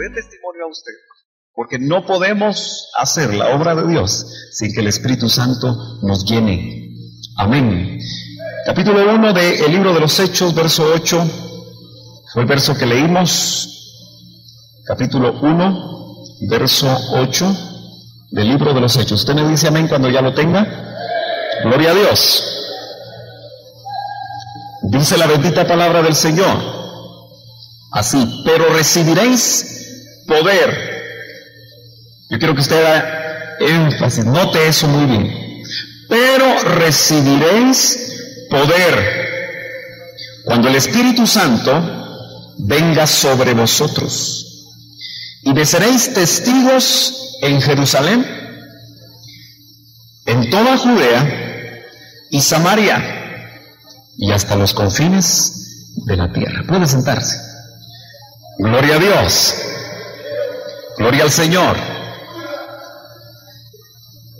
dé testimonio a usted, porque no podemos hacer la obra de Dios sin que el Espíritu Santo nos llene. Amén. Capítulo 1 del libro de los Hechos, verso 8, fue el verso que leímos. Capítulo 1, verso 8 del libro de los Hechos. Usted me dice amén cuando ya lo tenga. Gloria a Dios. Dice la bendita palabra del Señor así: pero recibiréis poder. Yo quiero que usted haga énfasis, note eso muy bien. Pero recibiréis poder cuando el Espíritu Santo venga sobre vosotros, y me seréis testigos en Jerusalén, en toda Judea y Samaria, y hasta los confines de la tierra. Puede sentarse. Gloria a Dios. Gloria al Señor.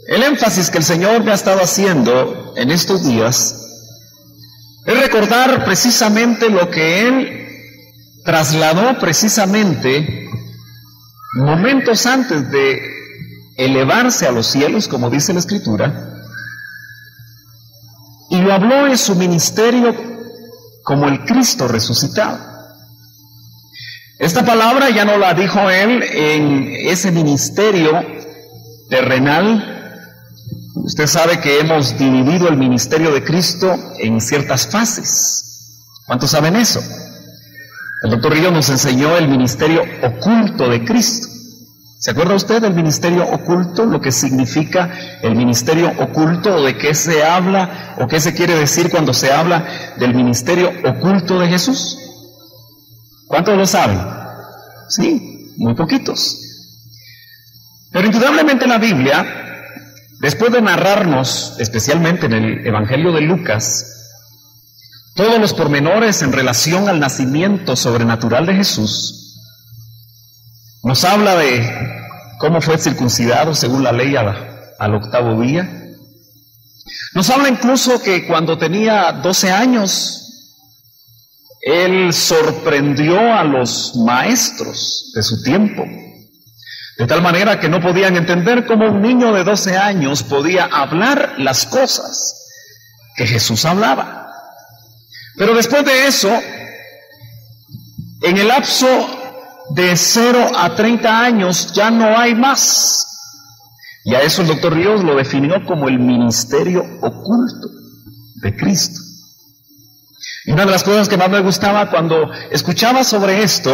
El énfasis que el Señor me ha estado haciendo en estos días es recordar precisamente lo que Él trasladó precisamente momentos antes de elevarse a los cielos, como dice la Escritura, y lo habló en su ministerio como el Cristo resucitado. Esta palabra ya no la dijo Él en ese ministerio terrenal. Usted sabe que hemos dividido el ministerio de Cristo en ciertas fases. ¿Cuántos saben eso? El doctor Río nos enseñó el ministerio oculto de Cristo. ¿Se acuerda usted del ministerio oculto? Lo que significa el ministerio oculto, o de qué se habla, o qué se quiere decir cuando se habla del ministerio oculto de Jesús. ¿Cuántos lo saben? Sí, muy poquitos. Pero indudablemente la Biblia, después de narrarnos, especialmente en el Evangelio de Lucas, todos los pormenores en relación al nacimiento sobrenatural de Jesús, nos habla de cómo fue circuncidado según la ley al octavo día. Nos habla incluso que cuando tenía 12 años, Él sorprendió a los maestros de su tiempo, de tal manera que no podían entender cómo un niño de 12 años podía hablar las cosas que Jesús hablaba. Pero después de eso, en el lapso de 0 a 30 años ya no hay más. Y a eso el doctor Ríos lo definió como el ministerio oculto de Cristo. Y una de las cosas que más me gustaba cuando escuchaba sobre esto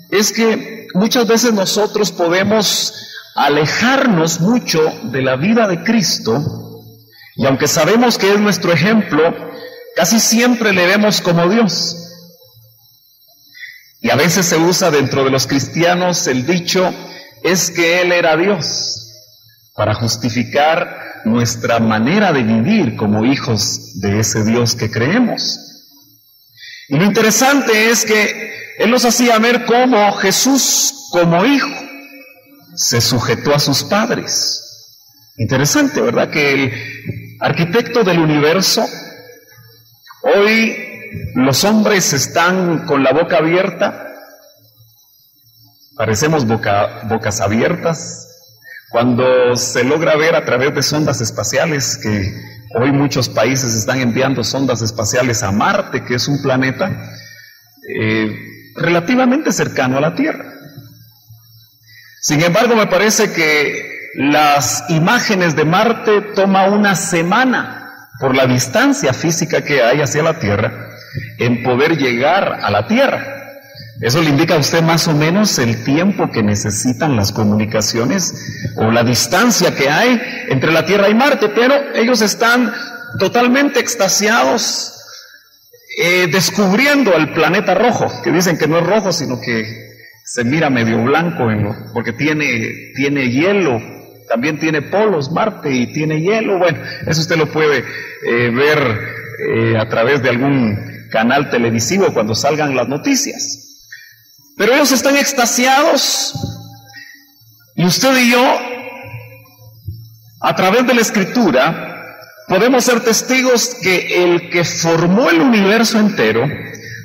es que muchas veces nosotros podemos alejarnos mucho de la vida de Cristo, y aunque sabemos que es nuestro ejemplo, casi siempre le vemos como Dios. Y a veces se usa dentro de los cristianos el dicho, es que Él era Dios, para justificar nuestra manera de vivir como hijos de ese Dios que creemos. Y lo interesante es que Él nos hacía ver cómo Jesús, como hijo, se sujetó a sus padres. Interesante, ¿verdad? Que el arquitecto del universo, hoy los hombres están con la boca abierta, parecemos bocas abiertas, cuando se logra ver a través de sondas espaciales, que hoy muchos países están enviando sondas espaciales a Marte, que es un planeta relativamente cercano a la Tierra. Sin embargo, me parece que las imágenes de Marte toma una semana por la distancia física que hay hacia la Tierra en poder llegar a la Tierra. Eso le indica a usted más o menos el tiempo que necesitan las comunicaciones o la distancia que hay entre la Tierra y Marte, pero ellos están totalmente extasiados descubriendo el planeta rojo, que dicen que no es rojo, sino que se mira medio blanco porque tiene hielo, también tiene polos Marte y tiene hielo. Bueno, eso usted lo puede ver a través de algún canal televisivo cuando salgan las noticias. Pero ellos están extasiados, y usted y yo, a través de la Escritura, podemos ser testigos que el que formó el universo entero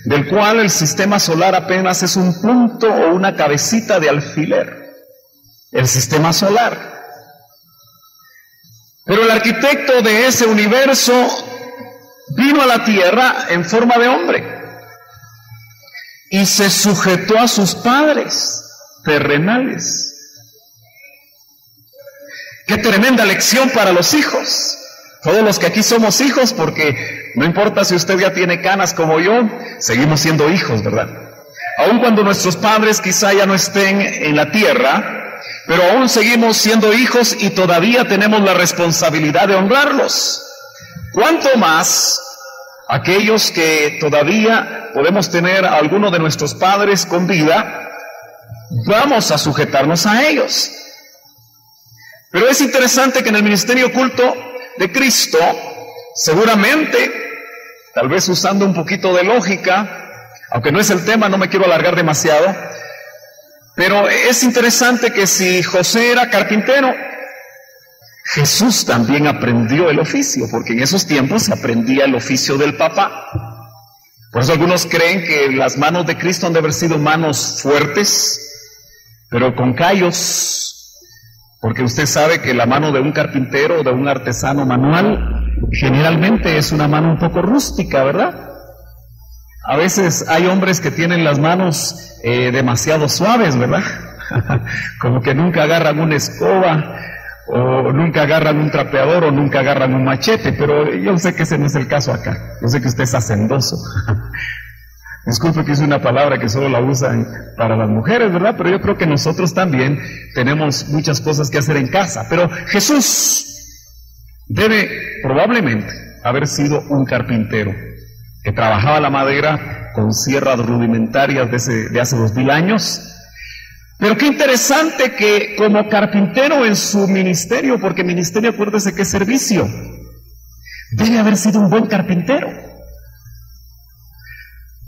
del cual el sistema solar apenas es un punto o una cabecita de alfiler, el sistema solar. Pero el arquitecto de ese universo vino a la tierra en forma de hombre y se sujetó a sus padres terrenales. Qué tremenda lección para los hijos. Todos los que aquí somos hijos, porque no importa si usted ya tiene canas como yo, seguimos siendo hijos, ¿verdad? Aun cuando nuestros padres quizá ya no estén en la tierra, pero aún seguimos siendo hijos y todavía tenemos la responsabilidad de honrarlos. ¿Cuánto más aquellos que todavía podemos tener a alguno de nuestros padres con vida? Vamos a sujetarnos a ellos. Pero es interesante que en el ministerio oculto de Cristo, seguramente, tal vez usando un poquito de lógica, aunque no es el tema, no me quiero alargar demasiado, pero es interesante que si José era carpintero, Jesús también aprendió el oficio, porque en esos tiempos se aprendía el oficio del papá. Por eso algunos creen que las manos de Cristo han de haber sido manos fuertes, pero con callos, porque usted sabe que la mano de un carpintero o de un artesano manual generalmente es una mano un poco rústica, ¿verdad? A veces hay hombres que tienen las manos demasiado suaves, ¿verdad? Como que nunca agarran una escoba, o nunca agarran un trapeador, o nunca agarran un machete, pero yo sé que ese no es el caso acá. Yo sé que usted es hacendoso. Disculpe que es una palabra que solo la usan para las mujeres, ¿verdad? Pero yo creo que nosotros también tenemos muchas cosas que hacer en casa. Pero Jesús debe probablemente haber sido un carpintero que trabajaba la madera con sierras rudimentarias de hace 2000 años. Pero qué interesante que como carpintero en su ministerio, porque ministerio, acuérdese que es servicio, debe haber sido un buen carpintero.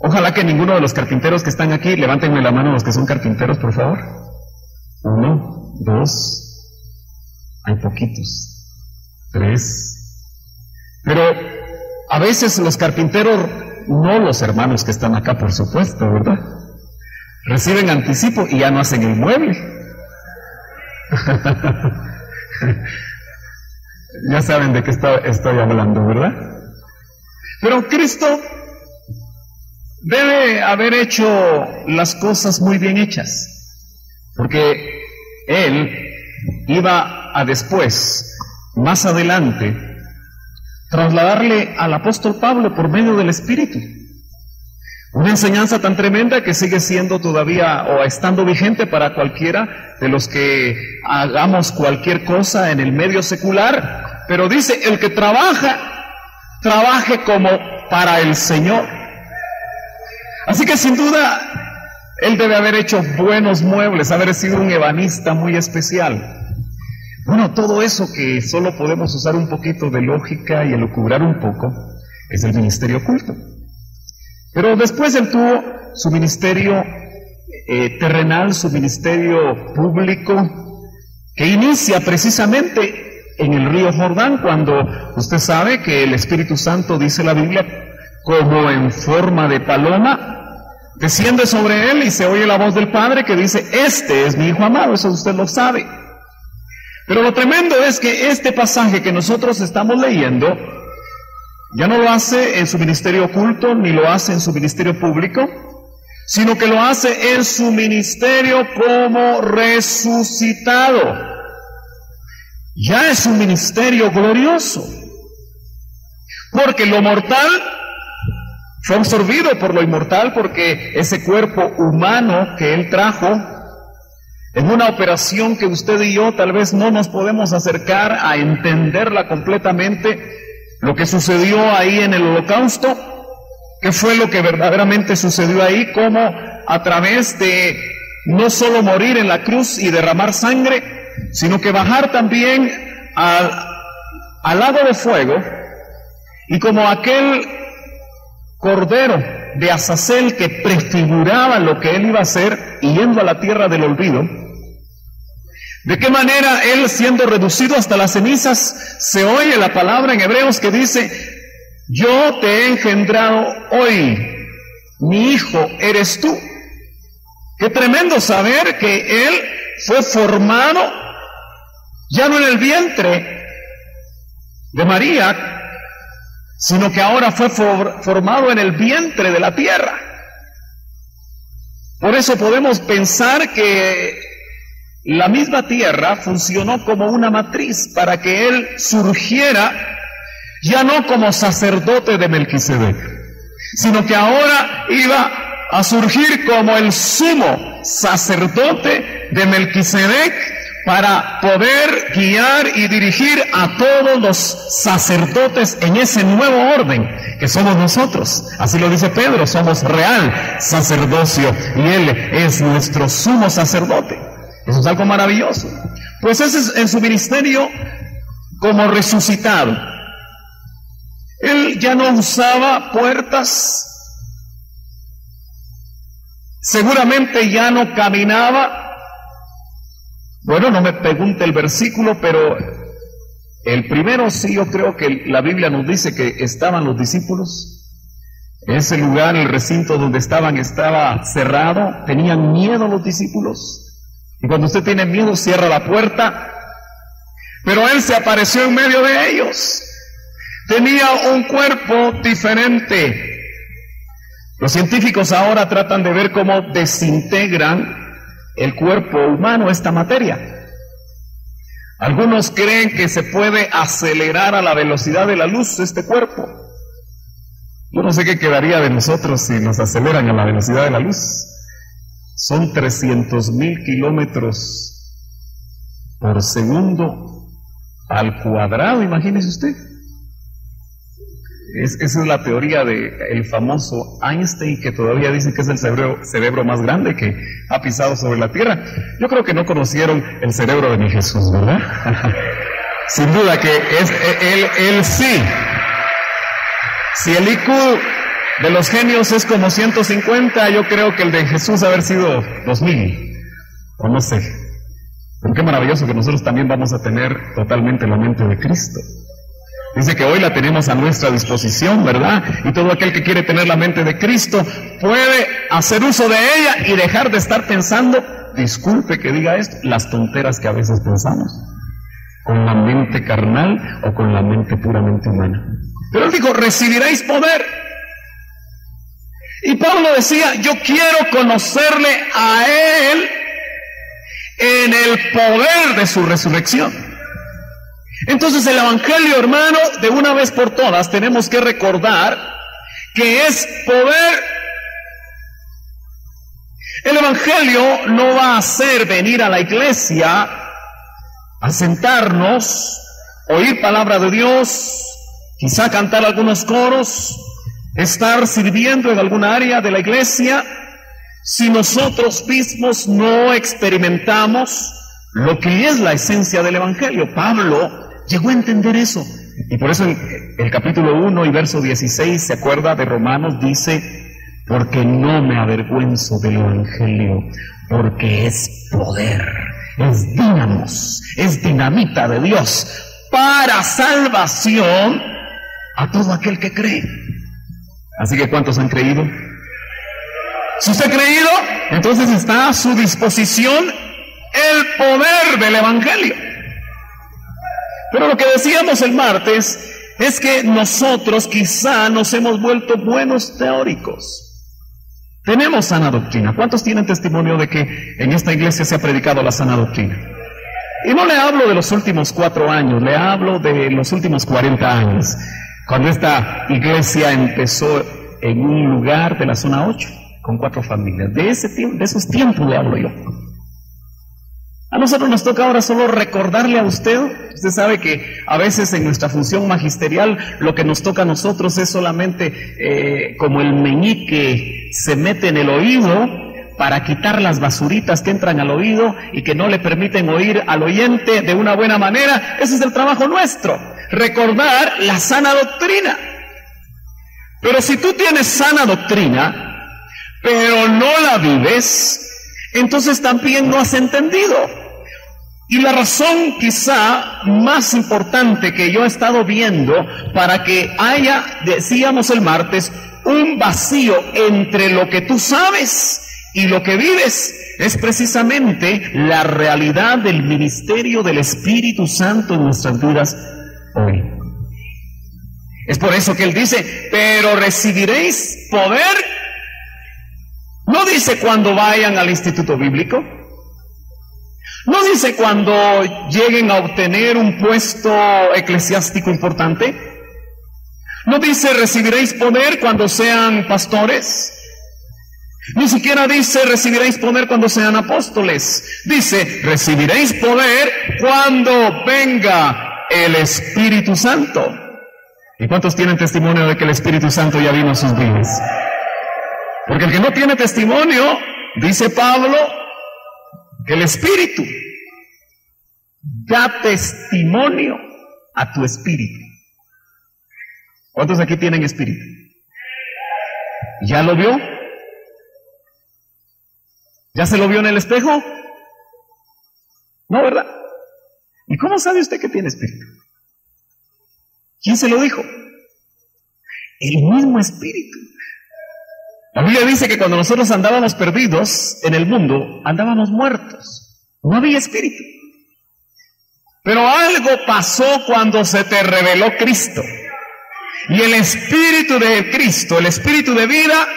Ojalá que ninguno de los carpinteros que están aquí, levántenme la mano los que son carpinteros, por favor. 1, 2, hay poquitos, 3. Pero a veces los carpinteros, no los hermanos que están acá, por supuesto, ¿verdad? Reciben anticipo y ya no hacen el mueble. Ya saben de qué estoy hablando, ¿verdad? Pero Cristo debe haber hecho las cosas muy bien hechas, porque Él iba a después, más adelante, trasladarle al apóstol Pablo por medio del Espíritu una enseñanza tan tremenda que sigue siendo todavía o estando vigente para cualquiera de los que hagamos cualquier cosa en el medio secular. Pero dice, el que trabaje como para el Señor. Así que sin duda, él debe haber hecho buenos muebles, haber sido un ebanista muy especial. Bueno, todo eso que solo podemos usar un poquito de lógica y elucubrar un poco, es el ministerio oculto. Pero después él tuvo su ministerio terrenal, su ministerio público, que inicia precisamente en el río Jordán, cuando usted sabe que el Espíritu Santo, dice la Biblia, como en forma de paloma, desciende sobre él y se oye la voz del Padre que dice, este es mi Hijo amado, eso usted lo sabe. Pero lo tremendo es que este pasaje que nosotros estamos leyendo, ya no lo hace en su ministerio oculto, ni lo hace en su ministerio público, sino que lo hace en su ministerio como resucitado. Ya es un ministerio glorioso, porque lo mortal fue absorbido por lo inmortal, porque ese cuerpo humano que Él trajo, en una operación que usted y yo tal vez no nos podemos acercar a entenderla completamente, lo que sucedió ahí en el holocausto, ¿qué fue lo que verdaderamente sucedió ahí? Cómo a través de no solo morir en la cruz y derramar sangre, sino que bajar también al lago de fuego, y como aquel cordero de Azazel que prefiguraba lo que él iba a hacer yendo a la tierra del olvido, de qué manera él, siendo reducido hasta las cenizas, se oye la palabra en Hebreos que dice, yo te he engendrado hoy, mi hijo eres tú. Qué tremendo saber que él fue formado ya no en el vientre de María, sino que ahora fue formado en el vientre de la tierra. Por eso podemos pensar que la misma tierra funcionó como una matriz para que él surgiera ya no como sacerdote de Melquisedec, sino que ahora iba a surgir como el sumo sacerdote de Melquisedec para poder guiar y dirigir a todos los sacerdotes en ese nuevo orden que somos nosotros. Así lo dice Pedro, somos real sacerdocio y él es nuestro sumo sacerdote. Eso es algo maravilloso. Pues ese es en su ministerio como resucitado. Él ya no usaba puertas, seguramente ya no caminaba. Bueno, no me pregunte el versículo, pero el primero sí, yo creo que la Biblia nos dice que estaban los discípulos. Ese lugar, el recinto donde estaban, estaba cerrado. Tenían miedo los discípulos. Y cuando usted tiene miedo, cierra la puerta. Pero él se apareció en medio de ellos. Tenía un cuerpo diferente. Los científicos ahora tratan de ver cómo desintegran el cuerpo humano, esta materia. Algunos creen que se puede acelerar a la velocidad de la luz este cuerpo. Yo no sé qué quedaría de nosotros si nos aceleran a la velocidad de la luz. Son 300,000 kilómetros por segundo al cuadrado, imagínese usted. Esa es la teoría del famoso Einstein, que todavía dicen que es el cerebro más grande que ha pisado sobre la tierra. Yo creo que no conocieron el cerebro de mi Jesús, ¿verdad? Sin duda que es él sí. Si el IQ de los genios es como 150, yo creo que el de Jesús haber sido 2000, o no sé. Pero qué maravilloso que nosotros también vamos a tener totalmente la mente de Cristo. Dice que hoy la tenemos a nuestra disposición, ¿verdad? Y todo aquel que quiere tener la mente de Cristo puede hacer uso de ella y dejar de estar pensando, disculpe que diga esto, las tonteras que a veces pensamos, con la mente carnal o con la mente puramente humana. Pero él dijo, recibiréis poder. Y Pablo decía, yo quiero conocerle a él en el poder de su resurrección. Entonces el Evangelio, hermano, de una vez por todas tenemos que recordar que es poder. El Evangelio no va a hacer venir a la iglesia a sentarnos, oír palabra de Dios, quizá cantar algunos coros, estar sirviendo en alguna área de la iglesia, si nosotros mismos no experimentamos lo que es la esencia del Evangelio. Pablo llegó a entender eso. Y por eso en el capítulo 1 y verso 16, ¿se acuerda de Romanos? Dice, porque no me avergüenzo del Evangelio, porque es poder, es dínamos, es dinamita de Dios para salvación a todo aquel que cree. Así que ¿cuántos han creído? Si usted ha creído, entonces está a su disposición el poder del Evangelio. Pero lo que decíamos el martes es que nosotros quizá nos hemos vuelto buenos teóricos. Tenemos sana doctrina. ¿Cuántos tienen testimonio de que en esta iglesia se ha predicado la sana doctrina? Y no le hablo de los últimos 4 años, le hablo de los últimos 40 años, cuando esta iglesia empezó en un lugar de la zona 8, con 4 familias. De esos tiempos le hablo yo. A nosotros nos toca ahora solo recordarle a usted. Usted sabe que a veces en nuestra función magisterial lo que nos toca a nosotros es solamente como el meñique se mete en el oído para quitar las basuritas que entran al oído y que no le permiten oír al oyente de una buena manera. Ese es el trabajo nuestro, recordar la sana doctrina. Pero si tú tienes sana doctrina, pero no la vives, entonces también no has entendido. Y la razón quizá más importante que yo he estado viendo para que haya, decíamos el martes, un vacío entre lo que tú sabes y lo que vives, es precisamente la realidad del ministerio del Espíritu Santo en nuestras vidas hoy. Es por eso que él dice, pero recibiréis poder. No dice cuando vayan al instituto bíblico. No dice cuando lleguen a obtener un puesto eclesiástico importante. No dice recibiréis poder cuando sean pastores. Ni siquiera dice recibiréis poder cuando sean apóstoles. Dice recibiréis poder cuando venga el Espíritu Santo. ¿Y cuántos tienen testimonio de que el Espíritu Santo ya vino a sus vidas? Porque el que no tiene testimonio, dice Pablo, que el Espíritu da testimonio a tu espíritu. ¿Cuántos aquí tienen espíritu? ¿Ya lo vio? ¿Ya se lo vio en el espejo? No, ¿verdad? ¿Y cómo sabe usted que tiene espíritu? ¿Quién se lo dijo? El mismo Espíritu. La Biblia dice que cuando nosotros andábamos perdidos en el mundo, andábamos muertos. No había espíritu. Pero algo pasó cuando se te reveló Cristo. Y el Espíritu de Cristo, el Espíritu de vida,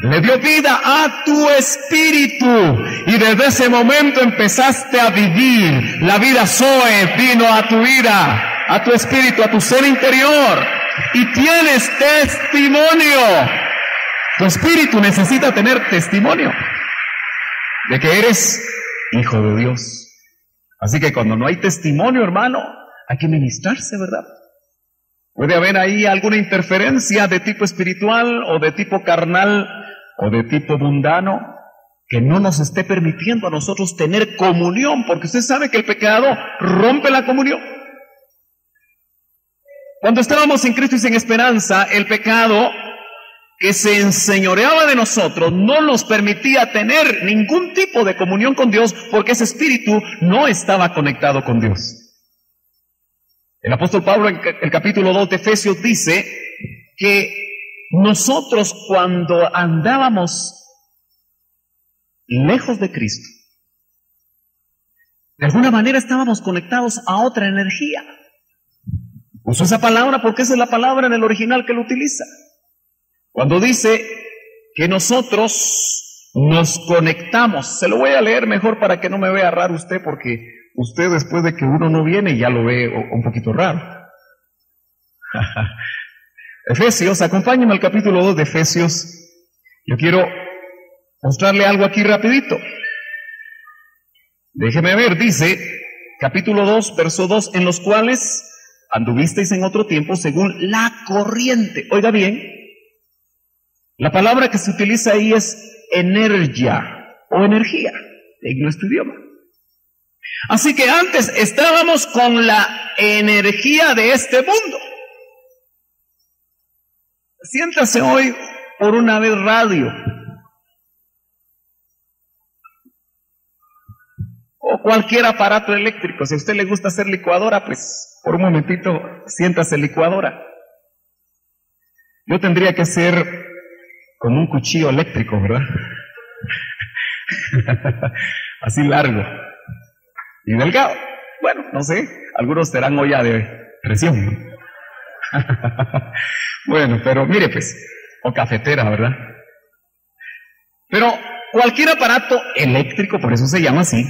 le dio vida a tu espíritu. Y desde ese momento empezaste a vivir. La vida Zoe vino a tu vida, a tu espíritu, a tu ser interior. Y tienes testimonio. Tu espíritu necesita tener testimonio de que eres hijo de Dios. Así que cuando no hay testimonio, hermano, hay que ministrarse, ¿verdad? Puede haber ahí alguna interferencia de tipo espiritual o de tipo carnal o de tipo mundano que no nos esté permitiendo a nosotros tener comunión, porque usted sabe que el pecado rompe la comunión. Cuando estábamos sin Cristo y sin esperanza, el pecado que se enseñoreaba de nosotros no nos permitía tener ningún tipo de comunión con Dios, porque ese espíritu no estaba conectado con Dios. El apóstol Pablo en el capítulo 2 de Efesios dice que nosotros cuando andábamos lejos de Cristo, de alguna manera estábamos conectados a otra energía. Uso esa palabra porque esa es la palabra en el original que lo utiliza. Cuando dice que nosotros nos conectamos, se lo voy a leer mejor para que no me vea raro usted, porque usted después de que uno no viene ya lo ve un poquito raro. Efesios, acompáñenme al capítulo 2 de Efesios. Yo quiero mostrarle algo aquí rapidito. Déjeme ver, dice, capítulo 2, verso 2, en los cuales anduvisteis en otro tiempo según la corriente. Oiga bien, la palabra que se utiliza ahí es energía o energía en nuestro idioma. Así que antes estábamos con la energía de este mundo. Siéntase hoy por una vez radio o cualquier aparato eléctrico. Si a usted le gusta hacer licuadora, pues por un momentito siéntase licuadora. Yo tendría que ser con un cuchillo eléctrico, ¿verdad? Así largo y delgado. Bueno, no sé, algunos serán olla de presión. Bueno, pero mire pues, o cafetera, ¿verdad? Pero cualquier aparato eléctrico, por eso se llama así,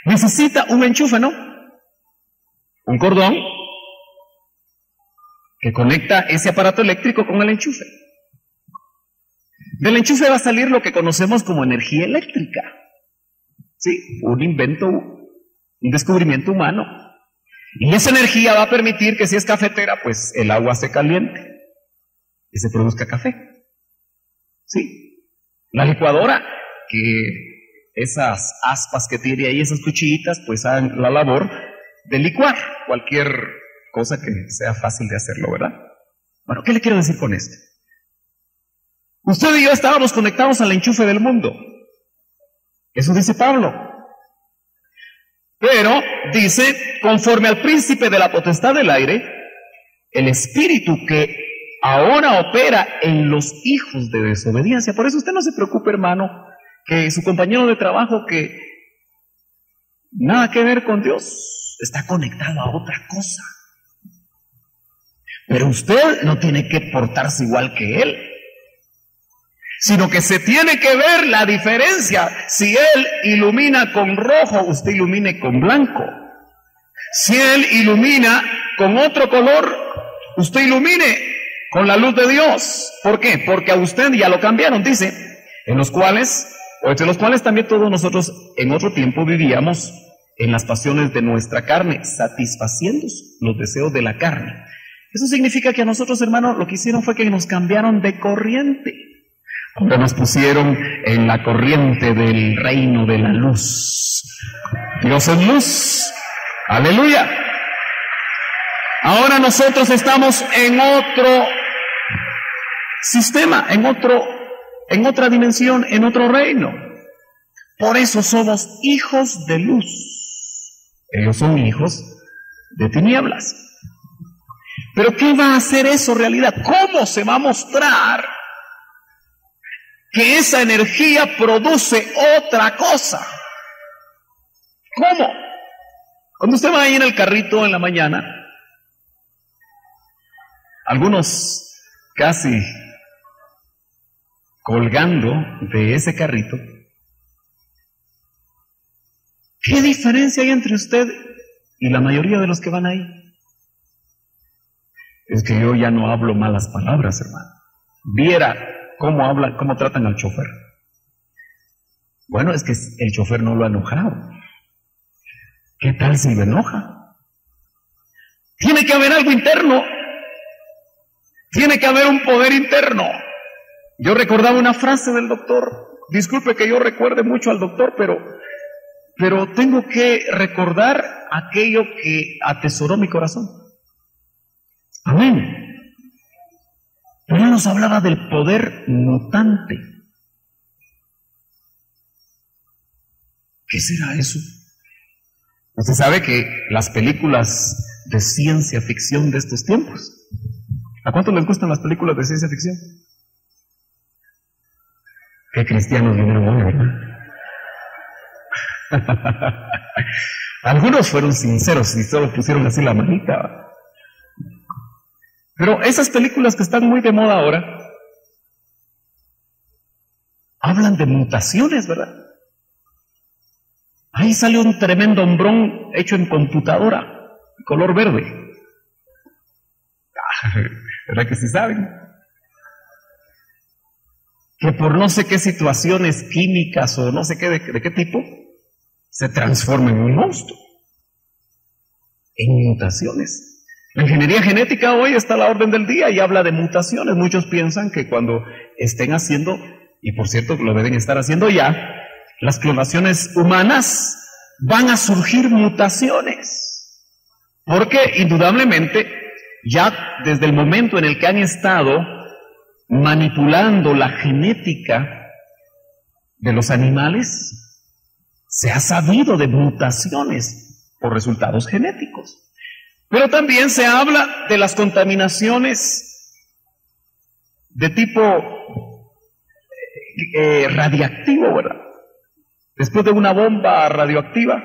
necesita un enchufe, ¿no? Un cordón que conecta ese aparato eléctrico con el enchufe. Del enchufe va a salir lo que conocemos como energía eléctrica. Sí, un invento, un descubrimiento humano. Y esa energía va a permitir que si es cafetera, pues el agua se caliente y se produzca café. Sí. La licuadora, que esas aspas que tiene ahí, esas cuchillitas, pues hagan la labor de licuar cualquier cosa que sea fácil de hacerlo, ¿verdad? Bueno, ¿qué le quiero decir con esto? Usted y yo estábamos conectados al enchufe del mundo. Eso dice Pablo. Pero dice, conforme al príncipe de la potestad del aire, el espíritu que ahora opera en los hijos de desobediencia. Por eso usted no se preocupe, hermano, que su compañero de trabajo que nada que ver con Dios está conectado a otra cosa. Pero usted no tiene que portarse igual que él, sino que se tiene que ver la diferencia. Si él ilumina con rojo, usted ilumine con blanco. Si él ilumina con otro color, usted ilumine con la luz de Dios. ¿Por qué? Porque a usted ya lo cambiaron, dice, entre los cuales también todos nosotros en otro tiempo vivíamos en las pasiones de nuestra carne, satisfaciendo los deseos de la carne. Eso significa que a nosotros, hermanos, lo que hicieron fue que nos cambiaron de corriente. Ahora nos pusieron en la corriente del reino de la luz. Dios es luz. Aleluya. Ahora nosotros estamos en otro sistema, en otra dimensión, en otro reino. Por eso somos hijos de luz. Ellos son hijos de tinieblas. Pero ¿qué va a hacer eso realidad? ¿Cómo se va a mostrar que esa energía produce otra cosa? ¿Cómo? Cuando usted va ahí en el carrito en la mañana, algunos casi colgando de ese carrito, ¿qué diferencia hay entre usted y la mayoría de los que van ahí? Es que yo ya no hablo malas palabras, hermano. Viera cómo hablan, cómo tratan al chofer. Bueno, es que el chofer no lo ha enojado. ¿Qué tal si lo enoja? Tiene que haber algo interno. Tiene que haber un poder interno. Yo recordaba una frase del doctor. Disculpe que yo recuerde mucho al doctor, pero tengo que recordar aquello que atesoró mi corazón. Amén. Él nos hablaba del poder mutante. ¿Qué será eso? Usted sabe que las películas de ciencia ficción de estos tiempos, ¿a cuántos les gustan las películas de ciencia ficción? Qué cristianos vinieron hoy, ¿verdad? Algunos fueron sinceros y solo pusieron así la manita. Pero esas películas que están muy de moda ahora hablan de mutaciones, ¿verdad? Ahí salió un tremendo hombrón hecho en computadora, color verde. ¿Verdad que sí saben? Que por no sé qué situaciones químicas o no sé qué de qué tipo, se transforma en un monstruo. En mutaciones. La ingeniería genética hoy está a la orden del día y habla de mutaciones. Muchos piensan que cuando estén haciendo, y por cierto lo deben estar haciendo ya, las clonaciones humanas, van a surgir mutaciones. Porque indudablemente, ya desde el momento en el que han estado manipulando la genética de los animales, se ha sabido de mutaciones por resultados genéticos. Pero también se habla de las contaminaciones de tipo radiactivo, ¿verdad? Después de una bomba radioactiva,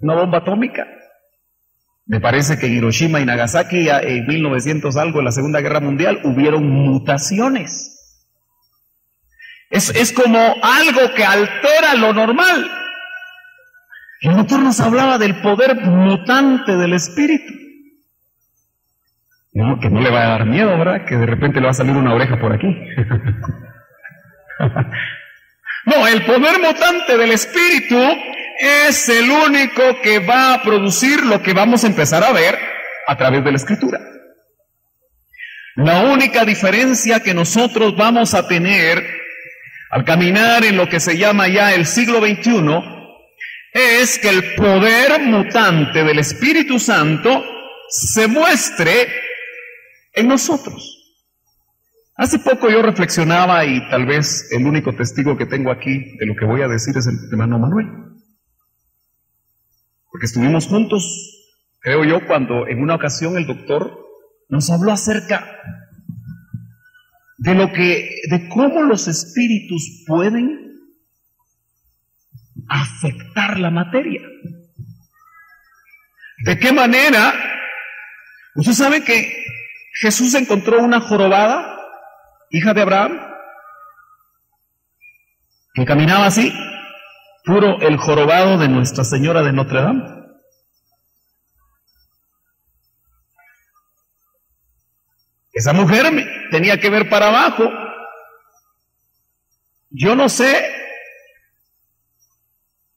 una bomba atómica, me parece que en Hiroshima y Nagasaki en 1900 algo, en la Segunda Guerra Mundial, hubieron mutaciones. Es como algo que altera lo normal. El doctor nos hablaba del poder mutante del espíritu. No, que no le va a dar miedo, ¿verdad? Que de repente le va a salir una oreja por aquí. No, el poder mutante del espíritu es el único que va a producir lo que vamos a empezar a ver a través de la escritura. La única diferencia que nosotros vamos a tener al caminar en lo que se llama ya el siglo XXI es que el poder mutante del Espíritu Santo se muestre en nosotros. Hace poco yo reflexionaba y tal vez el único testigo que tengo aquí de lo que voy a decir es el hermano Manuel. Porque estuvimos juntos, creo yo, cuando en una ocasión el doctor nos habló acerca de cómo los espíritus pueden afectar la materia. ¿De qué manera? Usted sabe que Jesús encontró una jorobada, hija de Abraham, que caminaba así, puro el jorobado de Nuestra Señora de Notre Dame. Esa mujer tenía que ver para abajo. Yo no sé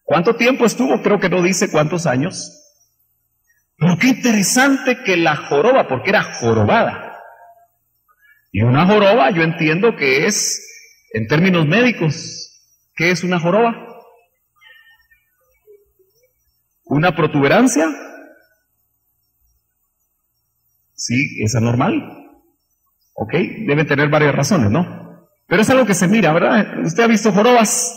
cuánto tiempo estuvo, creo que no dice cuántos años. Pero qué interesante que la joroba, porque era jorobada. Y una joroba yo entiendo que es, en términos médicos, ¿qué es una joroba? ¿Una protuberancia? Sí, es anormal. Ok, debe tener varias razones, ¿no? Pero es algo que se mira, ¿verdad? ¿Usted ha visto jorobas?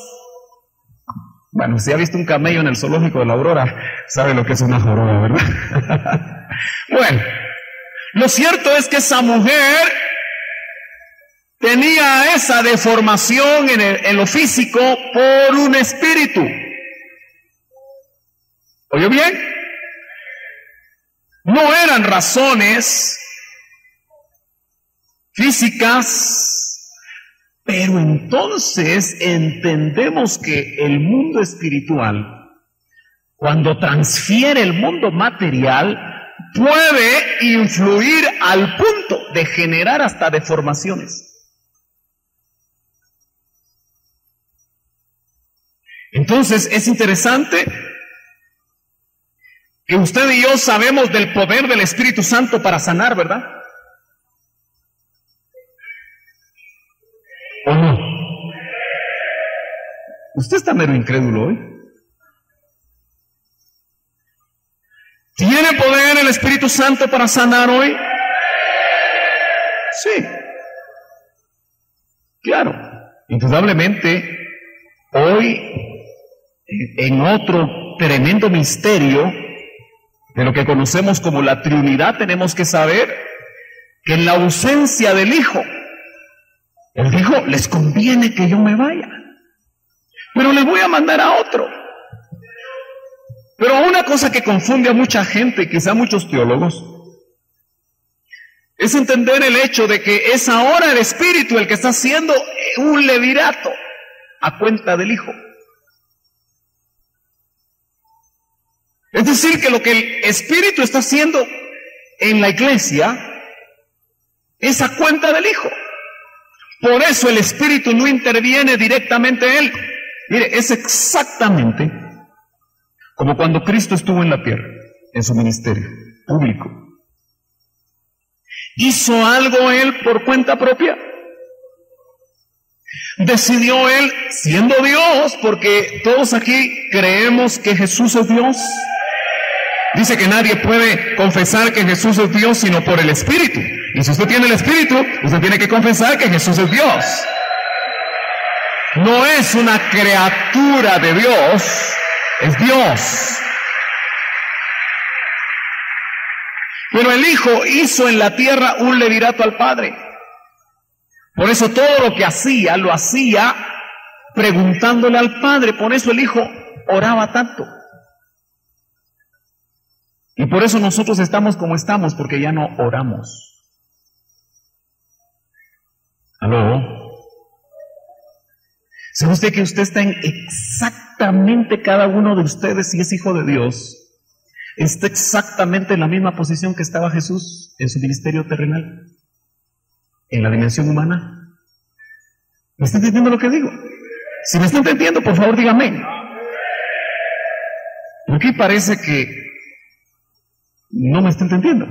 Bueno, si ha visto un camello en el zoológico de la Aurora, sabe lo que es una joroba, ¿verdad? Bueno, lo cierto es que esa mujer tenía esa deformación en lo físico por un espíritu. ¿Oyó bien? No eran razones físicas, pero entonces entendemos que el mundo espiritual, cuando transfiere el mundo material, puede influir al punto de generar hasta deformaciones. Entonces es interesante que usted y yo sabemos del poder del Espíritu Santo para sanar, ¿verdad? ¿O no? Usted está mero incrédulo hoy. ¿Tiene poder el Espíritu Santo para sanar hoy? Sí. Claro. Indudablemente, hoy, en otro tremendo misterio de lo que conocemos como la Trinidad, tenemos que saber que en la ausencia del Hijo, Él dijo, les conviene que yo me vaya, pero les voy a mandar a otro. Pero una cosa que confunde a mucha gente, quizá a muchos teólogos, es entender el hecho de que es ahora el Espíritu el que está haciendo un levirato a cuenta del Hijo. Es decir, que lo que el Espíritu está haciendo en la iglesia es a cuenta del Hijo. Por eso el Espíritu no interviene directamente en Él. Mire, es exactamente como cuando Cristo estuvo en la tierra, en su ministerio público. ¿Hizo algo Él por cuenta propia? ¿Decidió Él, siendo Dios, porque todos aquí creemos que Jesús es Dios? Dice que nadie puede confesar que Jesús es Dios sino por el Espíritu. Y si usted tiene el Espíritu, usted tiene que confesar que Jesús es Dios. No es una criatura de Dios, es Dios. Pero el Hijo hizo en la tierra un levirato al Padre. Por eso todo lo que hacía, lo hacía preguntándole al Padre. Por eso el Hijo oraba tanto. Y por eso nosotros estamos como estamos, porque ya no oramos. ¿Aló? ¿Sabe usted que usted está en exactamente cada uno de ustedes, si es hijo de Dios, está exactamente en la misma posición que estaba Jesús en su ministerio terrenal? En la dimensión humana. ¿Me está entendiendo lo que digo? Si me está entendiendo, por favor, dígame. Porque parece que no me está entendiendo.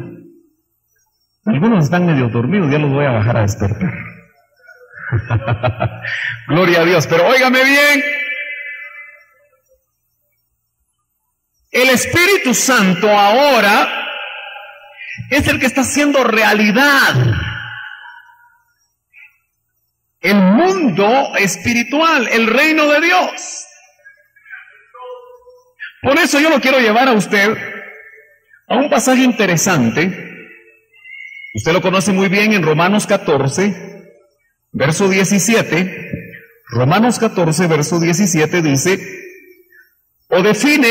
Algunos están medio dormidos, ya los voy a bajar a despertar. Gloria a Dios, pero óigame bien. El Espíritu Santo ahora es el que está haciendo realidad el mundo espiritual, el reino de Dios. Por eso yo lo quiero llevar a usted a un pasaje interesante. Usted lo conoce muy bien en Romanos 14, verso 17, Romanos 14, verso 17 dice, o define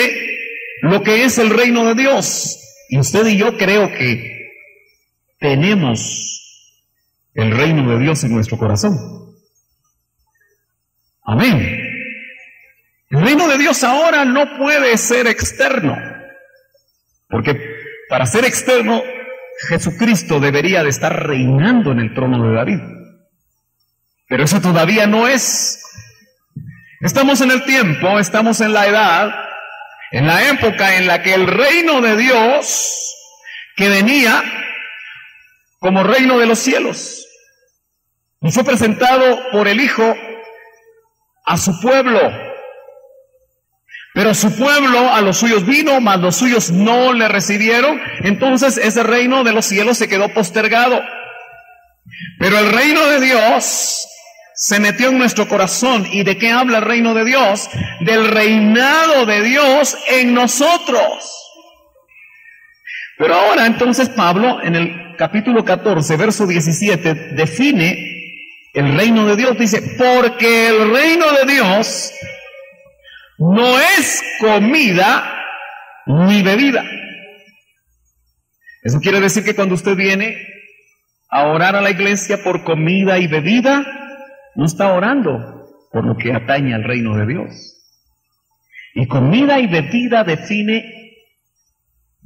lo que es el reino de Dios. Y usted y yo creo que tenemos el reino de Dios en nuestro corazón. Amén. El reino de Dios ahora no puede ser externo, porque para ser externo, Jesucristo debería de estar reinando en el trono de David. Pero eso todavía no es. Estamos en el tiempo, estamos en la edad, en la época en la que el reino de Dios, que venía como reino de los cielos, y fue presentado por el Hijo a su pueblo. Pero su pueblo a los suyos vino, mas los suyos no le recibieron. Entonces ese reino de los cielos se quedó postergado. Pero el reino de Dios se metió en nuestro corazón. ¿Y de qué habla el reino de Dios? Del reinado de Dios en nosotros. Pero ahora entonces Pablo en el capítulo 14, verso 17, define el reino de Dios. Dice, porque el reino de Dios no es comida ni bebida. Eso quiere decir que cuando usted viene a orar a la iglesia por comida y bebida, no está orando por lo que atañe al reino de Dios. Y comida y bebida define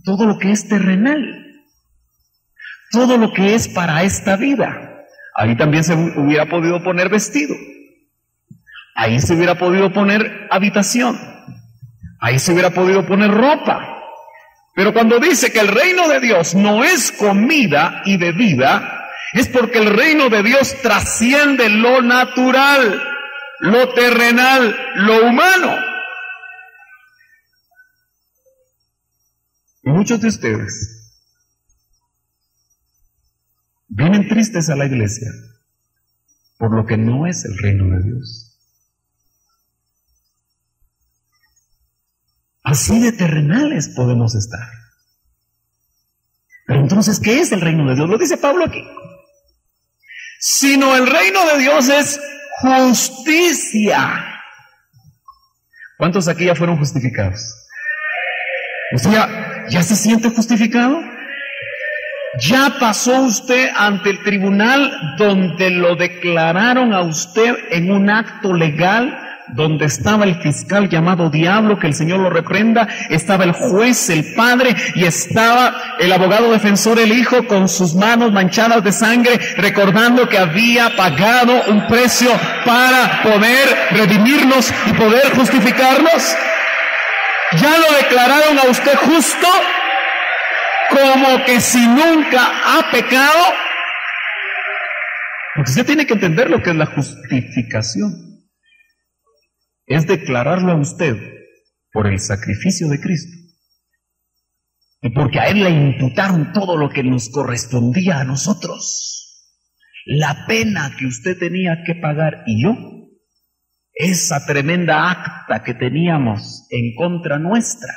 todo lo que es terrenal, todo lo que es para esta vida. Ahí también se hubiera podido poner vestido. Ahí se hubiera podido poner habitación. Ahí se hubiera podido poner ropa. Pero cuando dice que el reino de Dios no es comida y bebida, es porque el reino de Dios trasciende lo natural, lo terrenal, lo humano. Y muchos de ustedes vienen tristes a la iglesia por lo que no es el reino de Dios. Así de terrenales podemos estar. Pero entonces, ¿qué es el reino de Dios? Lo dice Pablo aquí. Sino el reino de Dios es justicia. ¿Cuántos aquí ya fueron justificados? ¿Usted ya se siente justificado? ¿Ya pasó usted ante el tribunal donde lo declararon a usted en un acto legal? Donde estaba el fiscal llamado Diablo, que el Señor lo reprenda, estaba el juez, el Padre, y estaba el abogado defensor, el Hijo, con sus manos manchadas de sangre, recordando que había pagado un precio para poder redimirnos y poder justificarnos. ¿Ya lo declararon a usted justo? Como que si nunca ha pecado. Porque usted tiene que entender lo que es la justificación. Es declararlo a usted por el sacrificio de Cristo. Y porque a Él le imputaron todo lo que nos correspondía a nosotros. La pena que usted tenía que pagar y yo, esa tremenda acta que teníamos en contra nuestra,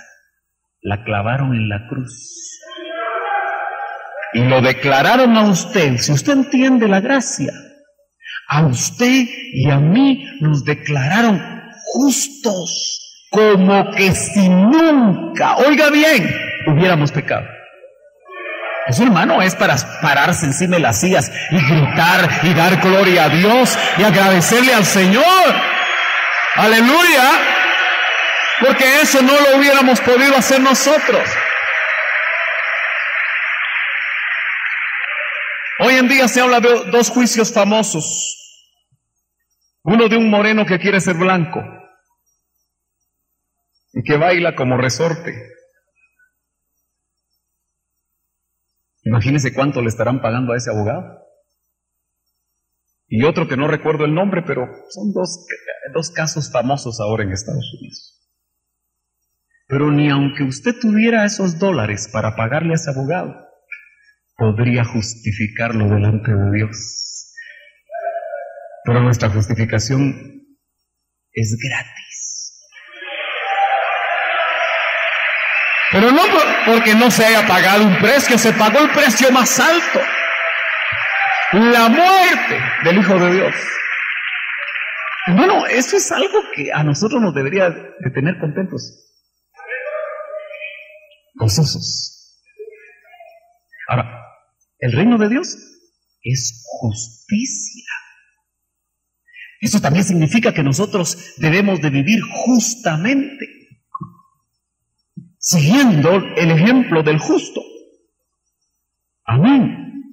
la clavaron en la cruz. Y lo declararon a usted. Si usted entiende la gracia, a usted y a mí nos declararon justos, como que si nunca, oiga bien, hubiéramos pecado. Eso, hermano, es para pararse encima de las sillas y gritar y dar gloria a Dios y agradecerle al Señor. Aleluya, porque eso no lo hubiéramos podido hacer nosotros. Hoy en día se habla de dos juicios famosos. Uno de un moreno que quiere ser blanco y que baila como resorte. Imagínense cuánto le estarán pagando a ese abogado. Y otro que no recuerdo el nombre, pero son dos casos famosos ahora en Estados Unidos. Pero ni aunque usted tuviera esos dólares para pagarle a ese abogado, podría justificarlo delante de Dios. Pero nuestra justificación es gratis. Pero no porque no se haya pagado un precio, se pagó el precio más alto. la muerte del Hijo de Dios. Hermano, eso es algo que a nosotros nos debería de tener contentos, gozosos. Ahora, el reino de Dios es justicia. Eso también significa que nosotros debemos de vivir justamente, siguiendo el ejemplo del justo. Amén.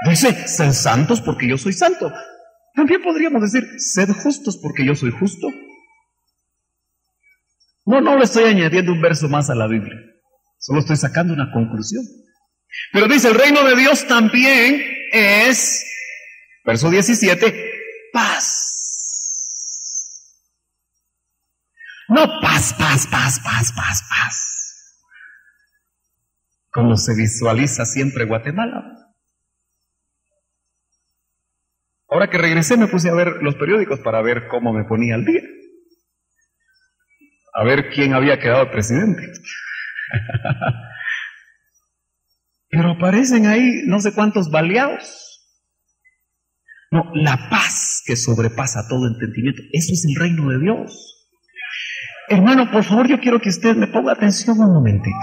Dice, sed santos porque yo soy santo. También podríamos decir, sed justos porque yo soy justo. No le estoy añadiendo un verso más a la Biblia, solo estoy sacando una conclusión. Pero dice, el reino de Dios también es, verso 17, paz. No paz, como se visualiza siempre Guatemala. Ahora que regresé me puse a ver los periódicos para ver cómo me ponía al día, a ver quién había quedado presidente. Pero aparecen ahí no sé cuántos baleados. No, la paz que sobrepasa todo entendimiento, eso es el reino de Dios. Hermano, por favor, yo quiero que usted me ponga atención un momentito.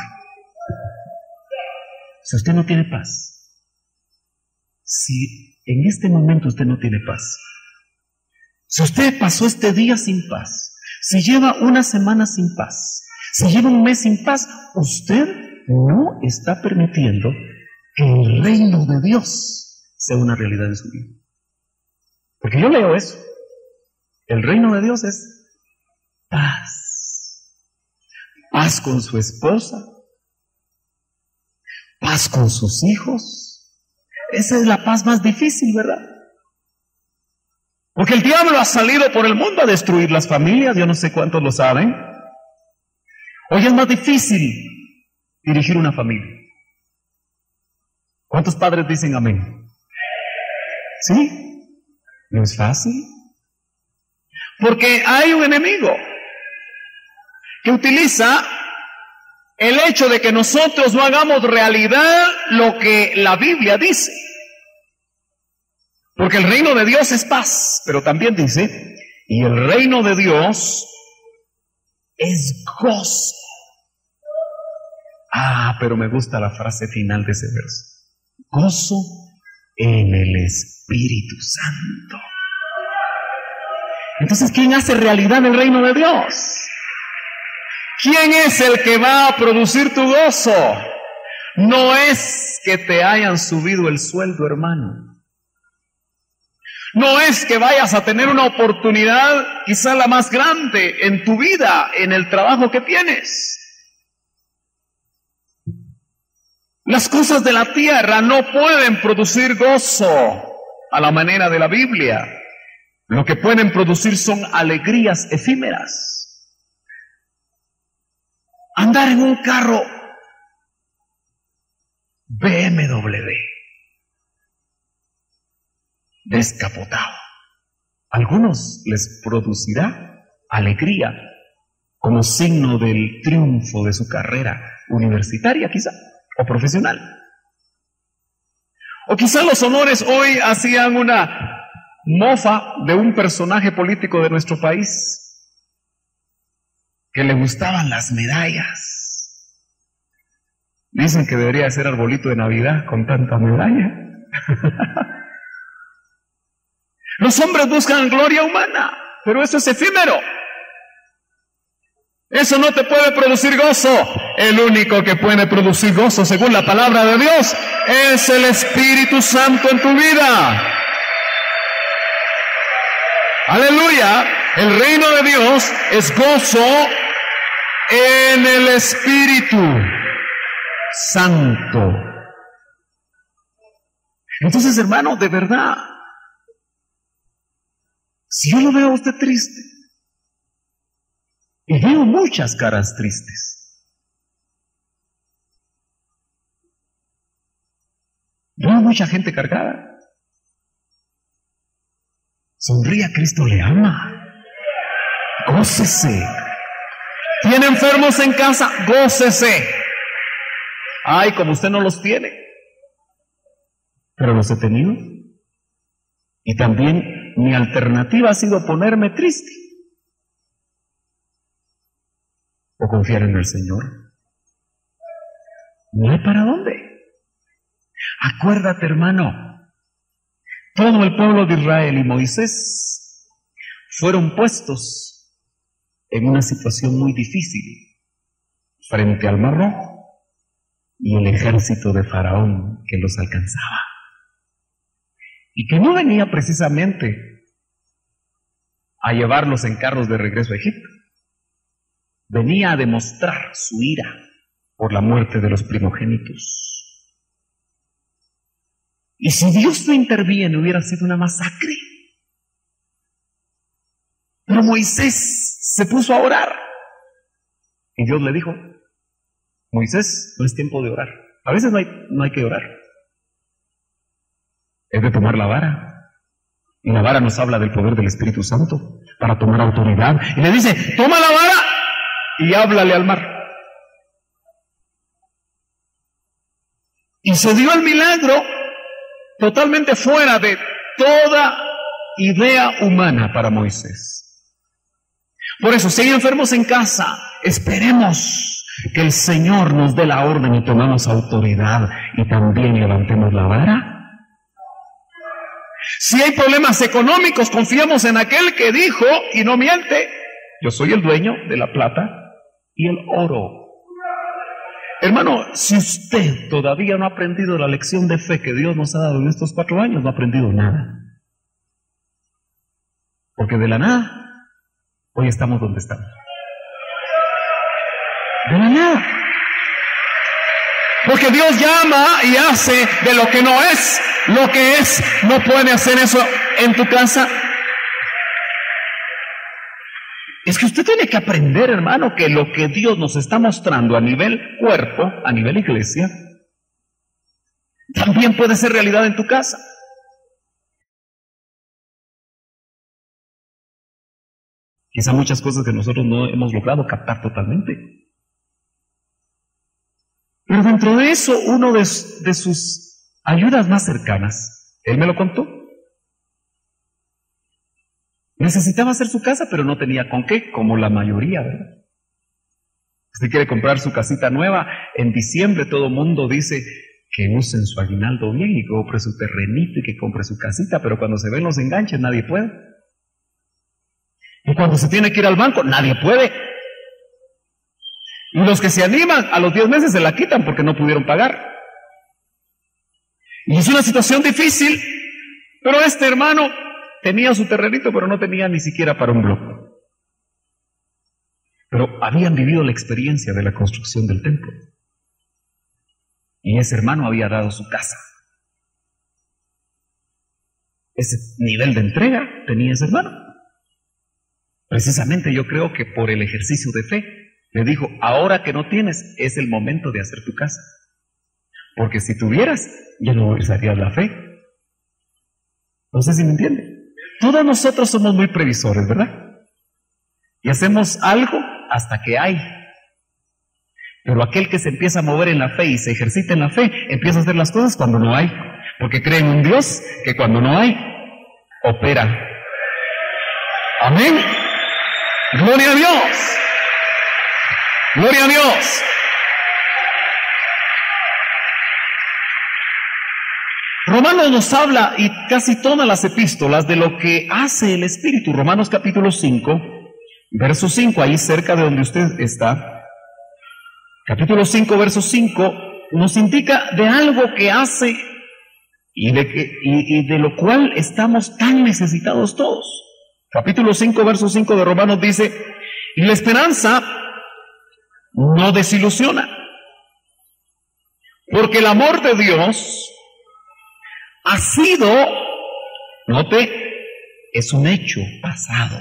Si usted no tiene paz, si en este momento usted no tiene paz, si usted pasó este día sin paz, si lleva una semana sin paz, si lleva un mes sin paz, usted no está permitiendo que el reino de Dios sea una realidad en su vida. Porque yo leo eso. El reino de Dios es paz. Paz con su esposa, paz con sus hijos. Esa es la paz más difícil, ¿verdad? Porque el diablo ha salido por el mundo a destruir las familias, yo no sé cuántos lo saben. Hoy es más difícil dirigir una familia. ¿Cuántos padres dicen amén? ¿Sí? ¿No es fácil? Porque hay un enemigo que utiliza el hecho de que nosotros no hagamos realidad lo que la Biblia dice. Porque el reino de Dios es paz, pero también dice, y el reino de Dios es gozo. Pero me gusta la frase final de ese verso. Gozo en el Espíritu Santo. Entonces, ¿quién hace realidad el reino de Dios? ¿Quién es el que va a producir tu gozo? No es que te hayan subido el sueldo, hermano. No es que vayas a tener una oportunidad, quizá la más grande en tu vida, en el trabajo que tienes. Las cosas de la tierra no pueden producir gozo a la manera de la Biblia. Lo que pueden producir son alegrías efímeras. Andar en un carro BMW descapotado, a algunos les producirá alegría como signo del triunfo de su carrera universitaria quizá, o profesional. O quizá los honores hoy hacían una mofa de un personaje político de nuestro país que le gustaban las medallas. Dicen que debería ser arbolito de Navidad con tanta medalla. Los hombres buscan gloria humana, pero eso es efímero. Eso no te puede producir gozo. El único que puede producir gozo, según la palabra de Dios, es el Espíritu Santo en tu vida. Aleluya. El reino de Dios es gozo en el Espíritu Santo. Entonces, hermano, de verdad, si yo lo veo a usted triste, y veo muchas caras tristes, veo mucha gente cargada, sonría, Cristo le ama, gócese. ¿Tiene enfermos en casa? Gócese. Ay, como usted no los tiene, pero los he tenido. Y también mi alternativa ha sido ponerme triste o confiar en el Señor. No hay para dónde. Acuérdate, hermano, todo el pueblo de Israel y Moisés fueron puestos en una situación muy difícil frente al Mar Rojo y el ejército de Faraón que los alcanzaba. Y que no venía precisamente a llevarlos en carros de regreso a Egipto. Venía a demostrar su ira por la muerte de los primogénitos. Y si Dios no interviene, hubiera sido una masacre. Pero Moisés se puso a orar. Y Dios le dijo: Moisés, no es tiempo de orar. A veces no hay que orar. Es de tomar la vara. Y la vara nos habla del poder del Espíritu Santo para tomar autoridad. Y le dice: toma la vara y háblale al mar. Y se dio el milagro totalmente fuera de toda idea humana para Moisés. Por eso, si hay enfermos en casa, esperemos que el Señor nos dé la orden y tomamos autoridad y también levantemos la vara. Si hay problemas económicos, confiamos en aquel que dijo y no miente: yo soy el dueño de la plata y el oro. Hermano, si usted todavía no ha aprendido la lección de fe que Dios nos ha dado en estos 4 años, no ha aprendido nada. Porque de la nada, hoy estamos donde estamos. De la nada. Porque Dios llama y hace de lo que no es, lo que es. No puede hacer eso en tu casa. Es que usted tiene que aprender, hermano, que lo que Dios nos está mostrando a nivel cuerpo, a nivel iglesia, también puede ser realidad en tu casa. Quizá muchas cosas que nosotros no hemos logrado captar totalmente. Pero dentro de eso, uno de sus ayudas más cercanas, él me lo contó. Necesitaba hacer su casa, pero no tenía con qué, como la mayoría, ¿verdad? Usted quiere comprar su casita nueva, en diciembre todo el mundo dice que usen su aguinaldo bien y que compre su terrenito y que compre su casita, pero cuando se ven los enganches nadie puede. Y cuando se tiene que ir al banco, nadie puede. Y los que se animan, a los 10 meses se la quitan porque no pudieron pagar. Y es una situación difícil, pero este hermano tenía su terrenito, pero no tenía ni siquiera para un bloque. Pero habían vivido la experiencia de la construcción del templo. Y ese hermano había dado su casa. Ese nivel de entrega tenía ese hermano. Precisamente yo creo que por el ejercicio de fe, le dijo: ahora que no tienes, es el momento de hacer tu casa. Porque si tuvieras, ya no usarías la fe. No sé si me entiende. Todos nosotros somos muy previsores, ¿verdad? Y hacemos algo hasta que hay. Pero aquel que se empieza a mover en la fe y se ejercita en la fe, empieza a hacer las cosas cuando no hay. Porque cree en un Dios que cuando no hay, opera. Amén. Gloria a Dios. Gloria a Dios. Romanos nos habla, y casi todas las epístolas, de lo que hace el Espíritu. Romanos capítulo 5, verso 5, ahí cerca de donde usted está. Capítulo 5, verso 5, nos indica de algo que hace y de lo cual estamos tan necesitados todos. Capítulo 5, verso 5 de Romanos dice: y la esperanza no desilusiona, porque el amor de Dios ha sido, note, es un hecho pasado,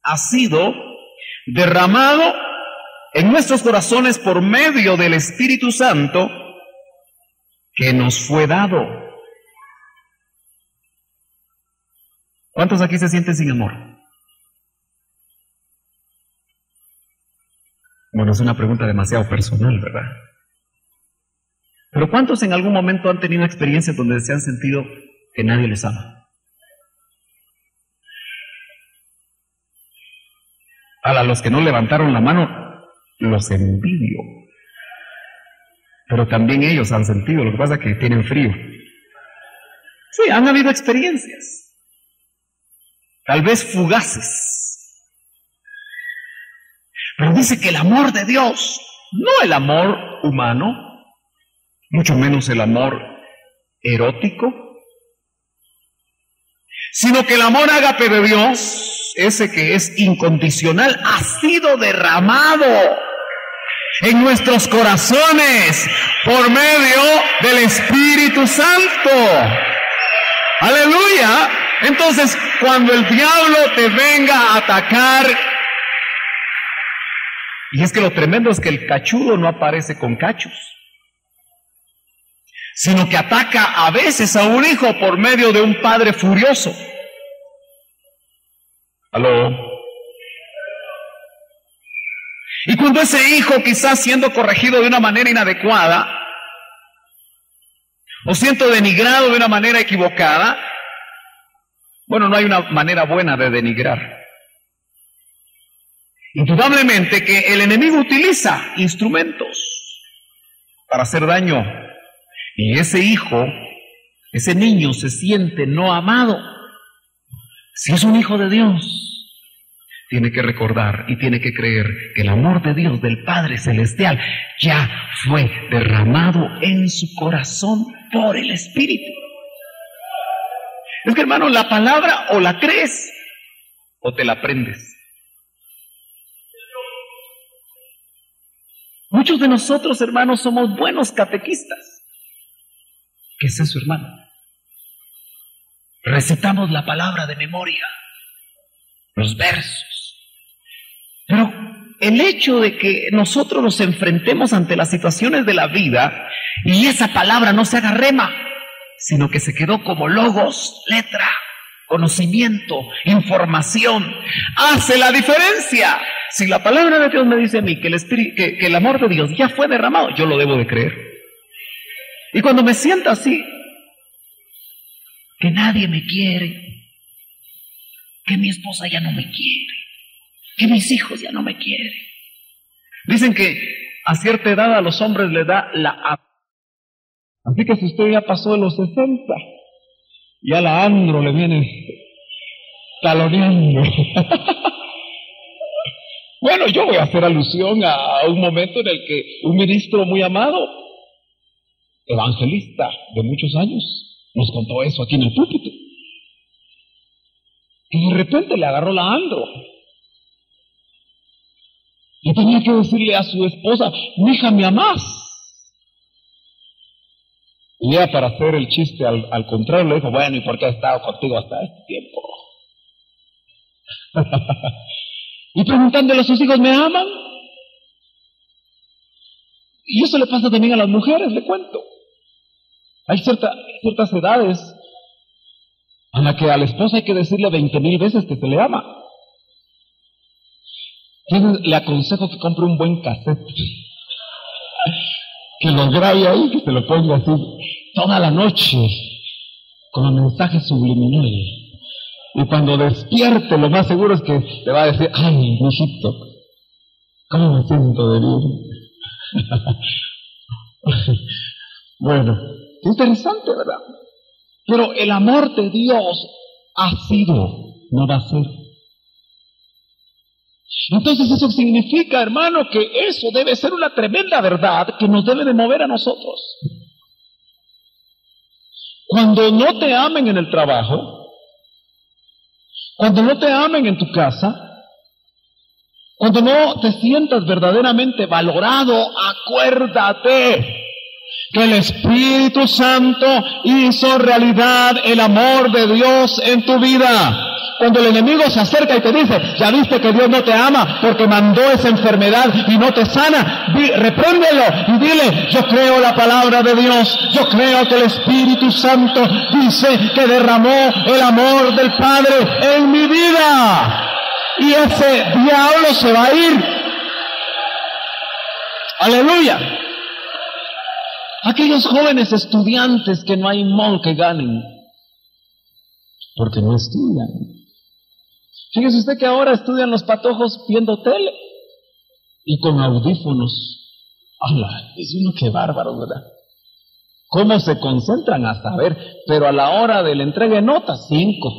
ha sido derramado en nuestros corazones por medio del Espíritu Santo que nos fue dado. ¿Cuántos aquí se sienten sin amor? Bueno, es una pregunta demasiado personal, ¿verdad? Pero ¿cuántos en algún momento han tenido experiencias donde se han sentido que nadie los ama? A los que no levantaron la mano, los envidio. Pero también ellos han sentido, lo que pasa es que tienen frío. Sí, han habido experiencias, tal vez fugaces. Pero dice que el amor de Dios, no el amor humano, mucho menos el amor erótico, sino que el amor ágape de Dios, ese que es incondicional, ha sido derramado en nuestros corazones por medio del Espíritu Santo. ¡Aleluya! Entonces, cuando el diablo te venga a atacar, y es que lo tremendo es que el cachudo no aparece con cachos, sino que ataca a veces a un hijo por medio de un padre furioso. ¿Aló? Y cuando ese hijo, quizás siendo corregido de una manera inadecuada, o siendo denigrado de una manera equivocada, bueno, no hay una manera buena de denigrar. Indudablemente que el enemigo utiliza instrumentos para hacer daño. Y ese hijo, ese niño se siente no amado. Si es un hijo de Dios, tiene que recordar y tiene que creer que el amor de Dios, del Padre Celestial, ya fue derramado en su corazón por el Espíritu. Es que, hermano, la palabra o la crees o te la aprendes. Muchos de nosotros, hermanos, somos buenos catequistas. ¿Qué es eso, hermano? Recitamos la palabra de memoria, los versos. Pero el hecho de que nosotros nos enfrentemos ante las situaciones de la vida y esa palabra no se haga rema, sino que se quedó como logos, letra, conocimiento, información, hace la diferencia. Si la palabra de Dios me dice a mí que el amor de Dios ya fue derramado, yo lo debo de creer. Y cuando me siento así, que nadie me quiere, que mi esposa ya no me quiere, que mis hijos ya no me quieren. Dicen que a cierta edad a los hombres les da la... Así que si usted ya pasó de los 60, ya la andro le viene taloneando. Bueno, yo voy a hacer alusión a un momento en el que un ministro muy amado, evangelista de muchos años, nos contó eso aquí en el púlpito. Y de repente le agarró la andro. Y tenía que decirle a su esposa, mija, ¿me amás? Y ella, para hacer el chiste al contrario, le dijo, bueno, ¿y por qué he estado contigo hasta este tiempo? Y preguntándole a sus hijos, ¿me aman? Y eso le pasa también a las mujeres, le cuento. Hay ciertas edades en las que a la esposa hay que decirle 20,000 veces que se le ama. Entonces le aconsejo que compre un buen cassette, que lo grabe ahí, que se lo ponga así toda la noche, con el mensaje subliminal. Y cuando despierte, lo más seguro es que te va a decir, ay, mijito, ¿cómo me siento de bien? Bueno, interesante, ¿verdad? Pero el amor de Dios ha sido, no va a ser. Entonces eso significa, hermano, que eso debe ser una tremenda verdad que nos debe de mover a nosotros. Cuando no te amen en el trabajo, cuando no te amen en tu casa, cuando no te sientas verdaderamente valorado, acuérdate que el Espíritu Santo hizo realidad el amor de Dios en tu vida. Cuando el enemigo se acerca y te dice, ya viste que Dios no te ama porque mandó esa enfermedad y no te sana, repréndelo y dile, yo creo la palabra de Dios, yo creo que el Espíritu Santo dice que derramó el amor del Padre en mi vida y ese diablo se va a ir. Aleluya. Aquellos jóvenes estudiantes que no hay modo que ganen porque no estudian. Fíjese usted que ahora estudian los patojos viendo tele y con audífonos. ¡Hala! Dice uno, qué bárbaro, ¿verdad? ¿Cómo se concentran a saber? Pero a la hora de la entrega de notas, 5.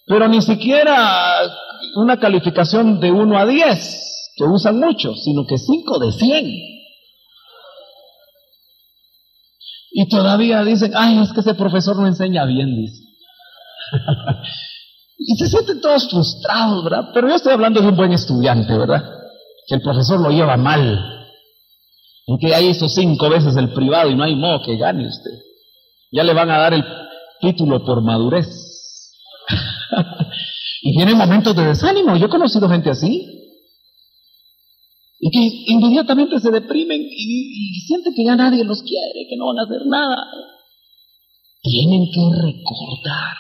Pero ni siquiera una calificación de 1 a 10, que usan mucho, sino que 5 de 100. Y todavía dicen, ay, es que ese profesor no enseña bien, dice. Y se sienten todos frustrados, ¿verdad? Pero yo estoy hablando de un buen estudiante, ¿verdad? Que el profesor lo lleva mal. Y que ya hizo 5 veces el privado y no hay modo que gane usted. Ya le van a dar el título por madurez. Y tienen momentos de desánimo. Yo he conocido gente así. Y que inmediatamente se deprimen y sienten que ya nadie los quiere, que no van a hacer nada. Tienen que recordar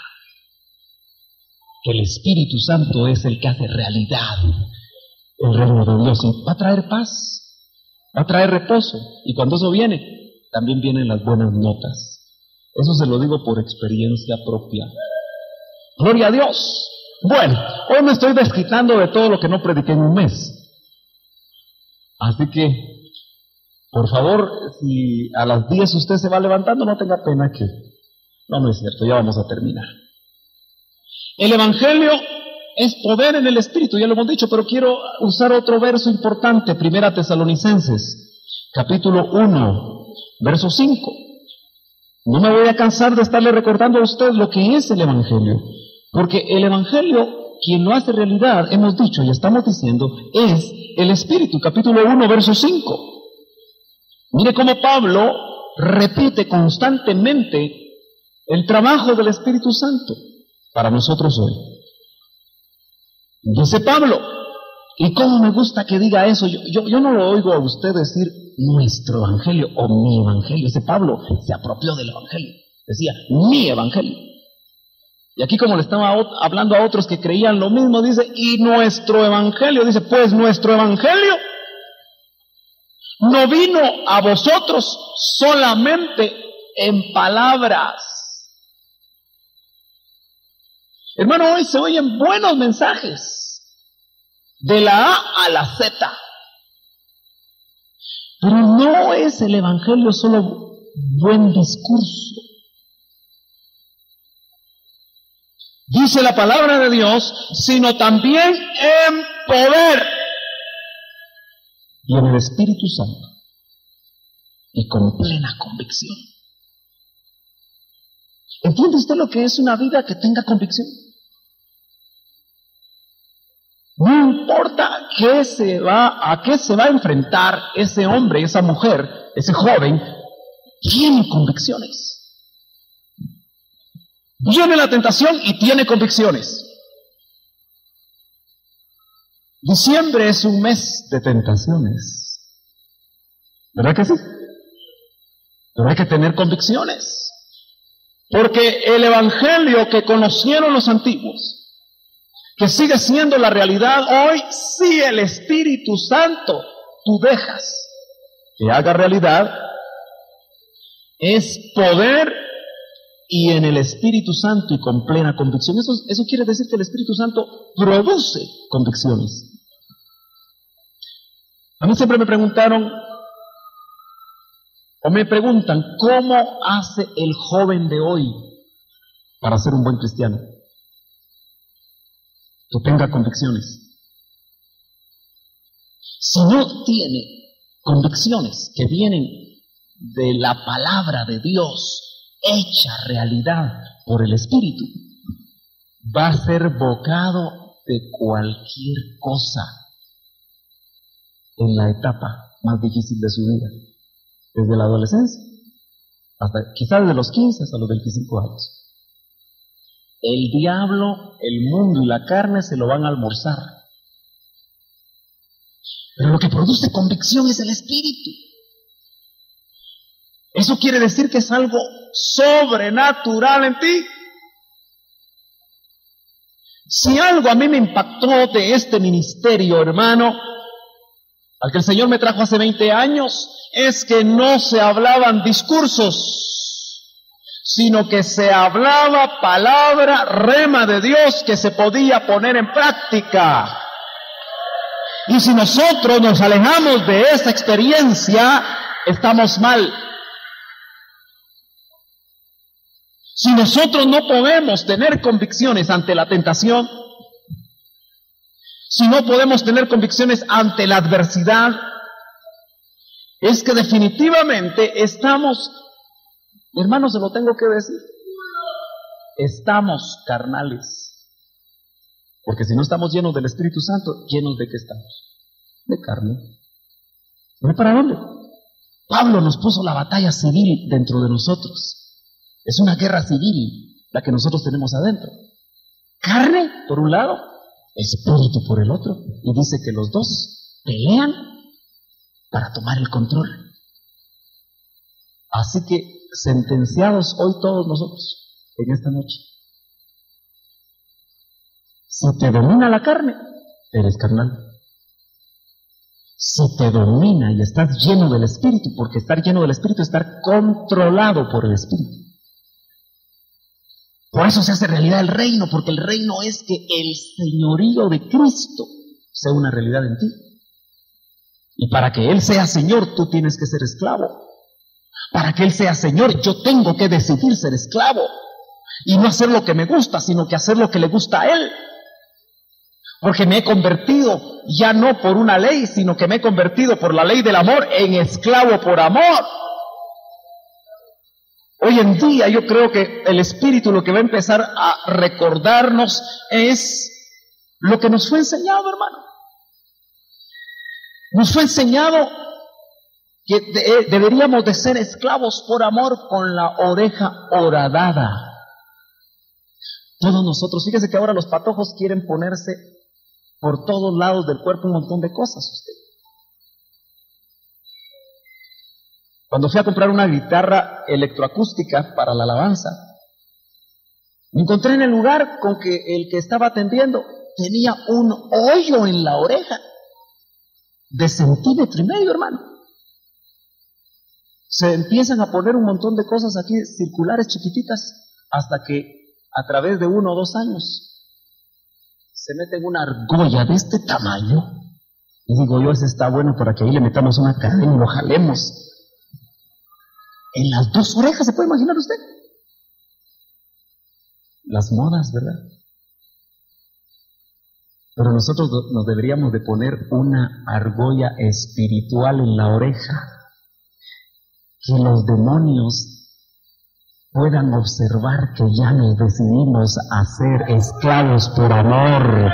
que el Espíritu Santo es el que hace realidad el reino de Dios. Y va a traer paz, va a traer reposo. Y cuando eso viene, también vienen las buenas notas. Eso se lo digo por experiencia propia. Gloria a Dios. Bueno, hoy me estoy desquitando de todo lo que no prediqué en un mes. Así que, por favor, si a las 10 usted se va levantando, no tenga pena que... No es cierto, ya vamos a terminar. El Evangelio es poder en el Espíritu, ya lo hemos dicho, pero quiero usar otro verso importante, 1 Tesalonicenses, capítulo 1, verso 5. No me voy a cansar de estarle recordando a usted lo que es el Evangelio, porque el Evangelio, quien lo hace realidad, hemos dicho y estamos diciendo, es el Espíritu, capítulo 1, verso 5. Mire cómo Pablo repite constantemente el trabajo del Espíritu Santo para nosotros hoy. Dice Pablo, y cómo me gusta que diga eso, yo no lo oigo a usted decir nuestro evangelio o mi evangelio. Ese Pablo se apropió del evangelio, decía mi evangelio. Y aquí, como le estaba hablando a otros que creían lo mismo, dice, y nuestro evangelio, dice, pues nuestro evangelio no vino a vosotros solamente en palabras. Hermano, hoy se oyen buenos mensajes, de la A a la Z. Pero no es el evangelio solo buen discurso. Dice la palabra de Dios, sino también en poder y en el Espíritu Santo y con plena convicción. ¿Entiende usted lo que es una vida que tenga convicción? No importa a qué se va a enfrentar ese hombre, esa mujer, ese joven, tiene convicciones. Viene la tentación y tiene convicciones. Diciembre es un mes de tentaciones. ¿Verdad que sí? Pero hay que tener convicciones. Porque el evangelio que conocieron los antiguos, que sigue siendo la realidad hoy, si el Espíritu Santo tú dejas que haga realidad, es poder y en el Espíritu Santo y con plena convicción. Eso quiere decir que el Espíritu Santo produce convicciones. A mí siempre me preguntaron, o me preguntan, ¿cómo hace el joven de hoy para ser un buen cristiano? Que tenga convicciones. Si no tiene convicciones que vienen de la palabra de Dios, hecha realidad por el Espíritu, va a ser bocado de cualquier cosa en la etapa más difícil de su vida, desde la adolescencia hasta quizás desde los 15 hasta los 25 años. El diablo, el mundo y la carne se lo van a almorzar, pero lo que produce convicción es el Espíritu. Eso quiere decir que es algo sobrenatural en ti. Si algo a mí me impactó de este ministerio, hermano, al que el Señor me trajo hace 20 años, es que no se hablaban discursos, sino que se hablaba palabra rema de Dios que se podía poner en práctica. Y si nosotros nos alejamos de esa experiencia, estamos mal. Si nosotros no podemos tener convicciones ante la tentación, si no podemos tener convicciones ante la adversidad, es que definitivamente estamos, hermanos, se lo tengo que decir, estamos carnales. Porque si no estamos llenos del Espíritu Santo, ¿llenos de qué estamos? De carne. ¿No hay para dónde? Pablo nos puso la batalla civil dentro de nosotros. Es una guerra civil la que nosotros tenemos adentro. Carne, por un lado, espíritu por el otro. Y dice que los dos pelean para tomar el control. Así que, sentenciados hoy todos nosotros, en esta noche. Si te domina la carne, eres carnal. Si te domina y estás lleno del Espíritu, porque estar lleno del Espíritu es estar controlado por el Espíritu. Por eso se hace realidad el reino, porque el reino es que el señorío de Cristo sea una realidad en ti. Y para que Él sea Señor, tú tienes que ser esclavo. Para que Él sea Señor, yo tengo que decidir ser esclavo. Y no hacer lo que me gusta, sino que hacer lo que le gusta a Él. Porque me he convertido, ya no por una ley, sino que me he convertido por la ley del amor en esclavo por amor. Hoy en día yo creo que el Espíritu lo que va a empezar a recordarnos es lo que nos fue enseñado, hermano. Nos fue enseñado que deberíamos de ser esclavos por amor con la oreja horadada. Todos nosotros, fíjese que ahora los patojos quieren ponerse por todos lados del cuerpo un montón de cosas. Usted. Cuando fui a comprar una guitarra electroacústica para la alabanza, me encontré en el lugar con que el que estaba atendiendo tenía un hoyo en la oreja de 1,5 centímetros, hermano. Se empiezan a poner un montón de cosas aquí, circulares, chiquititas, hasta que a través de 1 o 2 años se meten una argolla de este tamaño. Y digo yo, ese está bueno para que ahí le metamos una cadena y lo jalemos. En las 2 orejas, ¿se puede imaginar usted? Las modas, ¿verdad? Pero nosotros nos deberíamos de poner una argolla espiritual en la oreja. Que los demonios puedan observar que ya nos decidimos a ser esclavos por amor.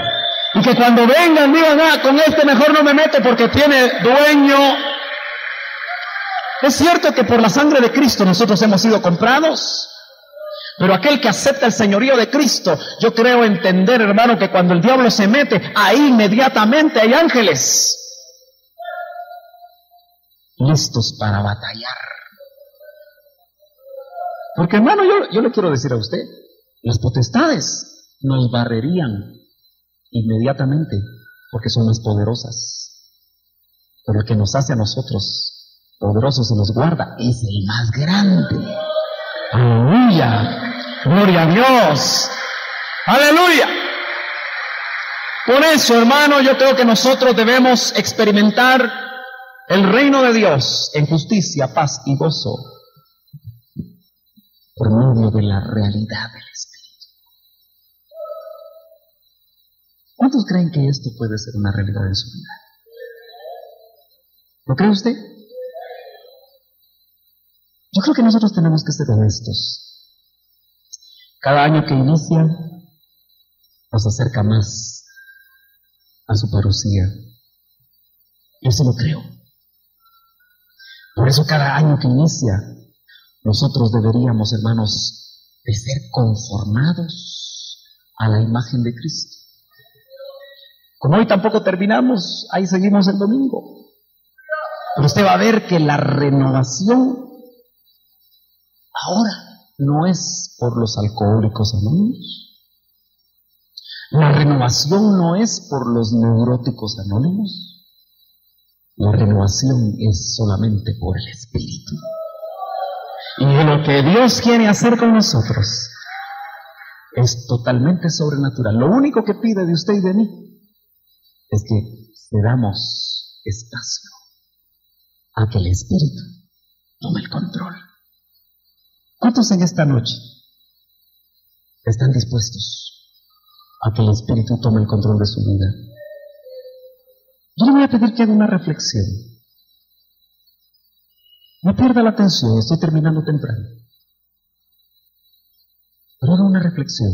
Y que cuando vengan digan, con este mejor no me meto porque tiene dueño. Es cierto que por la sangre de Cristo nosotros hemos sido comprados, pero aquel que acepta el señorío de Cristo, yo creo entender, hermano, que cuando el diablo se mete, ahí inmediatamente hay ángeles listos para batallar. Porque, hermano, yo le quiero decir a usted, las potestades nos barrerían inmediatamente porque son más poderosas. Pero el que nos hace a nosotros poderosos y nos guarda es el más grande. Aleluya, gloria a Dios, aleluya. Por eso, hermano, yo creo que nosotros debemos experimentar el reino de Dios en justicia, paz y gozo por medio de la realidad del Espíritu. ¿Cuántos creen que esto puede ser una realidad en su vida? ¿Lo cree usted? Yo creo que nosotros tenemos que ser honestos. Cada año que inicia nos acerca más a su parucía. Yo sí lo creo. Por eso cada año que inicia nosotros deberíamos, hermanos, de ser conformados a la imagen de Cristo. Como hoy tampoco terminamos, ahí seguimos el domingo. Pero usted va a ver que la renovación ahora no es por los alcohólicos anónimos. La renovación no es por los neuróticos anónimos. La renovación es solamente por el Espíritu. Y lo que Dios quiere hacer con nosotros es totalmente sobrenatural. Lo único que pide de usted y de mí es que cedamos espacio a que el Espíritu tome el control. ¿Cuántos en esta noche están dispuestos a que el Espíritu tome el control de su vida? Yo le voy a pedir que haga una reflexión. No pierda la atención, estoy terminando temprano. Pero haga una reflexión.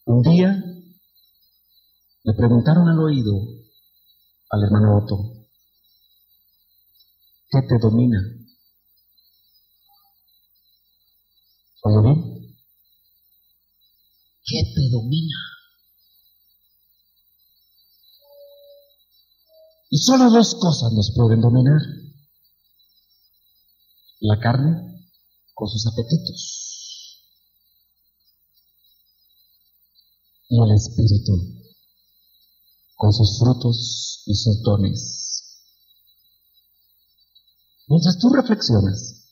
Un día le preguntaron al oído al hermano Otto, ¿qué te domina? ¿Oye bien? ¿Qué te domina? Y solo dos cosas nos pueden dominar: la carne con sus apetitos y el espíritu con sus frutos y sus dones. Mientras tú reflexionas,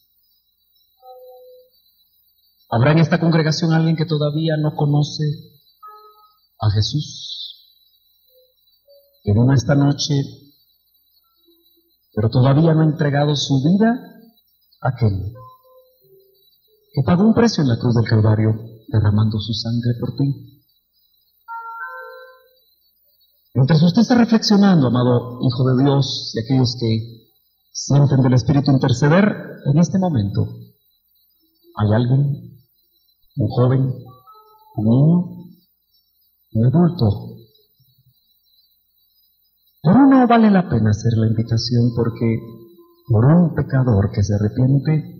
¿habrá en esta congregación alguien que todavía no conoce a Jesús? Que vino esta noche, pero todavía no ha entregado su vida a aquel que pagó un precio en la cruz del Calvario, derramando su sangre por ti. Mientras usted está reflexionando, amado Hijo de Dios, y aquellos que sienten del Espíritu interceder, en este momento, ¿hay alguien, un joven, un niño, un adulto? Pero no vale la pena hacer la invitación, porque por un pecador que se arrepiente,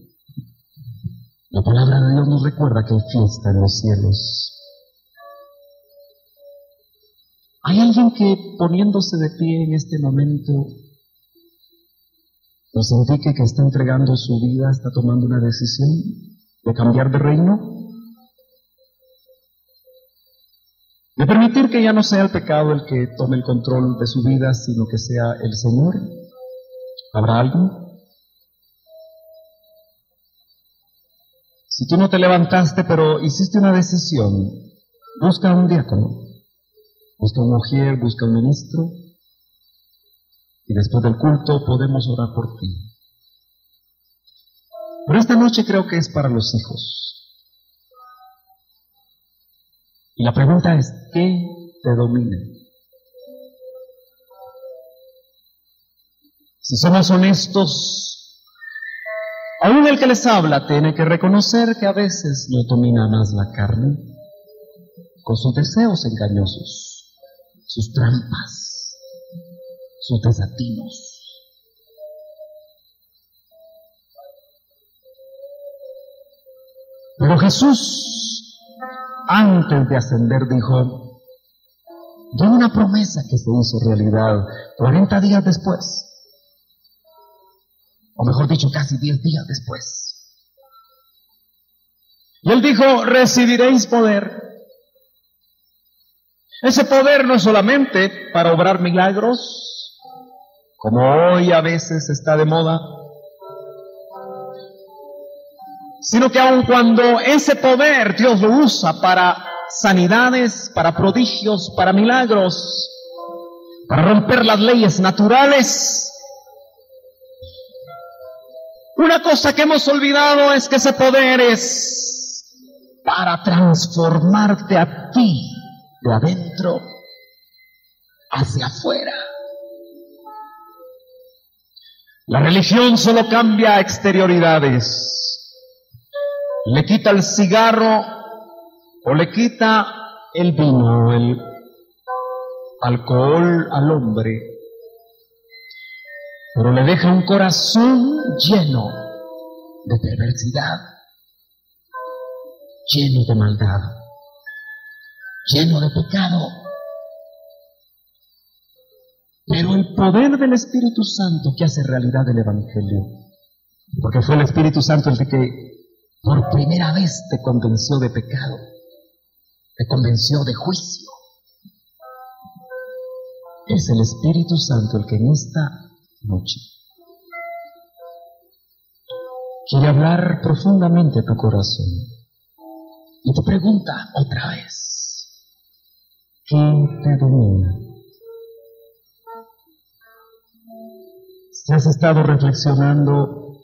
la palabra de Dios nos recuerda que hay fiesta en los cielos. ¿Hay alguien que, poniéndose de pie en este momento, nos indique que está entregando su vida, está tomando una decisión de cambiar de reino? De permitir que ya no sea el pecado el que tome el control de su vida, sino que sea el Señor. ¿Habrá alguien? Si tú no te levantaste, pero hiciste una decisión, busca a un diácono, busca un mujer, busca un ministro, y después del culto podemos orar por ti. Pero esta noche creo que es para los hijos. Y la pregunta es, ¿qué te domina? Si somos honestos, aún el que les habla tiene que reconocer que a veces nos domina más la carne, con sus deseos engañosos, sus trampas, sus desatinos. Pero Jesús, antes de ascender, dijo, de una promesa que se hizo realidad 40 días después, o mejor dicho, casi 10 días después. Y él dijo, recibiréis poder. Ese poder no es solamente para obrar milagros, como hoy a veces está de moda, sino que aun cuando ese poder Dios lo usa para sanidades, para prodigios, para milagros, para romper las leyes naturales, una cosa que hemos olvidado es que ese poder es para transformarte a ti de adentro hacia afuera. La religión solo cambia exterioridades. Le quita el cigarro o le quita el vino, el alcohol al hombre, pero le deja un corazón lleno de perversidad, lleno de maldad, lleno de pecado. Pero el poder del Espíritu Santo que hace realidad el Evangelio, porque fue el Espíritu Santo el que por primera vez te convenció de pecado, te convenció de juicio. Es el Espíritu Santo el que en esta noche quiere hablar profundamente a tu corazón y te pregunta otra vez, ¿qué te domina? Si has estado reflexionando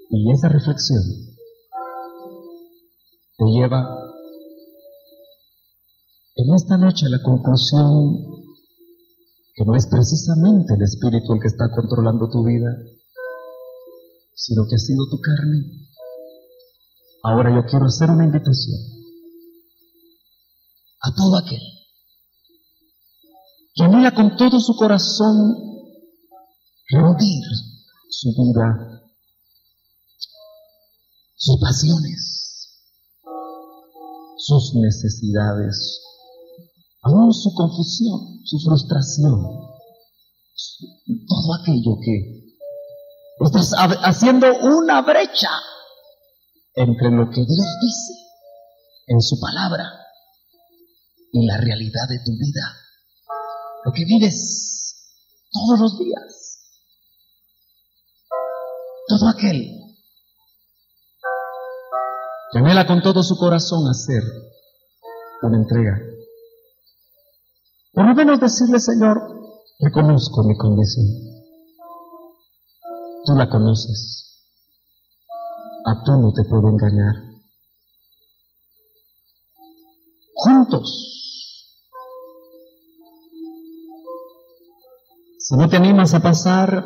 y esa reflexión te lleva en esta noche a la conclusión que no es precisamente el espíritu el que está controlando tu vida, sino que ha sido tu carne. Ahora yo quiero hacer una invitación a todo aquel que anhela con todo su corazón rendir su vida, sus pasiones, sus necesidades, aún su confusión, su frustración, todo aquello que estás haciendo una brecha entre lo que Dios dice en su palabra y la realidad de tu vida, lo que vives todos los días. Todo aquel que anhela con todo su corazón hacer una entrega, por lo menos decirle, Señor, reconozco mi condición. Tú la conoces. A tú no te puedo engañar. Juntos. Si no te animas a pasar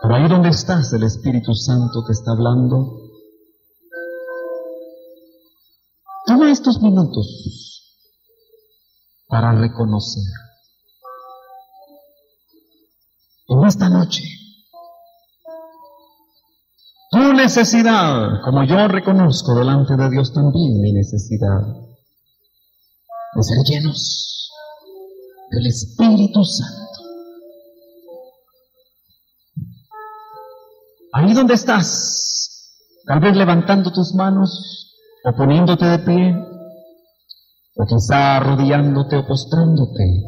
por ahí donde estás, el Espíritu Santo te está hablando. Toma estos minutos para reconocer en esta noche tu necesidad, como yo reconozco delante de Dios también mi necesidad de ser llenos del Espíritu Santo. Ahí donde estás, tal vez levantando tus manos o poniéndote de pie, o quizá arrodillándote o postrándote.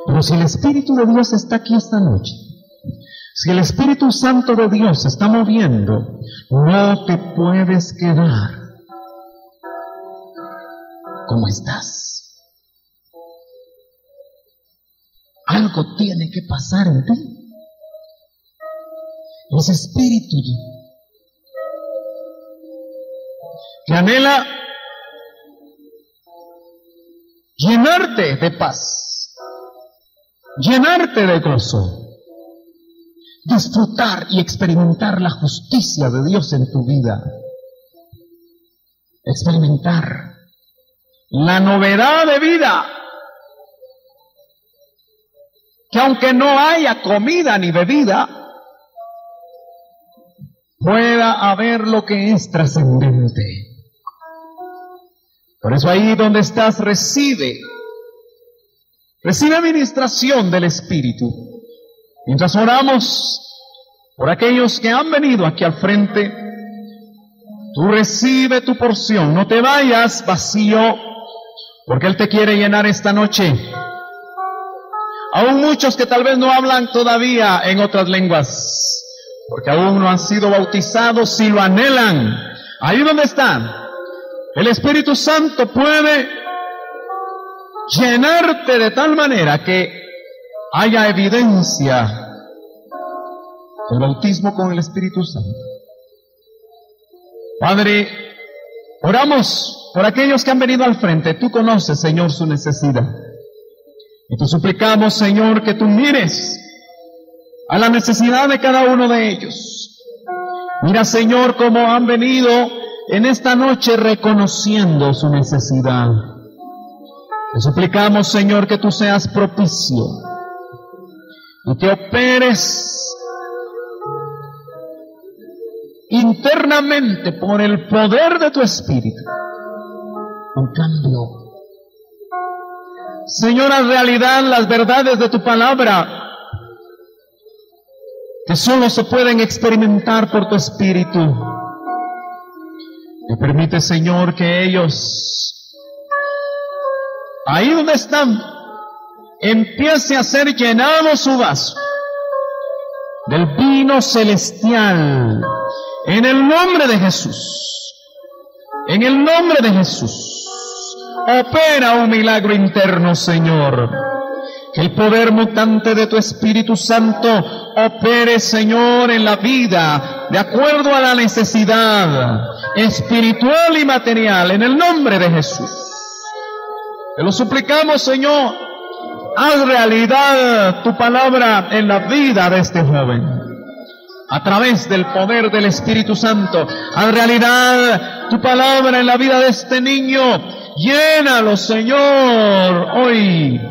Pero si el Espíritu de Dios está aquí esta noche, si el Espíritu Santo de Dios se está moviendo, no te puedes quedar como estás. Algo tiene que pasar en ti. Ese espíritu que anhela llenarte de paz, llenarte de gozo, disfrutar y experimentar la justicia de Dios en tu vida, experimentar la novedad de vida, que aunque no haya comida ni bebida, pueda haber lo que es trascendente. Por eso ahí donde estás recibe administración del Espíritu. Mientras oramos por aquellos que han venido aquí al frente, tú recibe tu porción, no te vayas vacío, porque Él te quiere llenar esta noche. Aún muchos que tal vez no hablan todavía en otras lenguas, porque aún no han sido bautizados, si lo anhelan, ahí donde están, el Espíritu Santo puede llenarte de tal manera que haya evidencia del bautismo con el Espíritu Santo. Padre, oramos por aquellos que han venido al frente. Tú conoces, Señor, su necesidad. Y te suplicamos, Señor, que tú mires a la necesidad de cada uno de ellos. Mira, Señor, cómo han venido en esta noche reconociendo su necesidad. Te suplicamos, Señor, que tú seas propicio y que operes internamente por el poder de tu Espíritu un cambio. Señor, haz realidad las verdades de tu palabra, que solo se pueden experimentar por tu Espíritu. Me permite, Señor, que ellos, ahí donde están, empiece a ser llenado su vaso del vino celestial. En el nombre de Jesús, en el nombre de Jesús, opera un milagro interno, Señor. Que el poder mutante de tu Espíritu Santo opere, Señor, en la vida, de acuerdo a la necesidad espiritual y material, en el nombre de Jesús. Te lo suplicamos, Señor, haz realidad tu palabra en la vida de este joven. A través del poder del Espíritu Santo, haz realidad tu palabra en la vida de este niño. Llénalo, Señor, hoy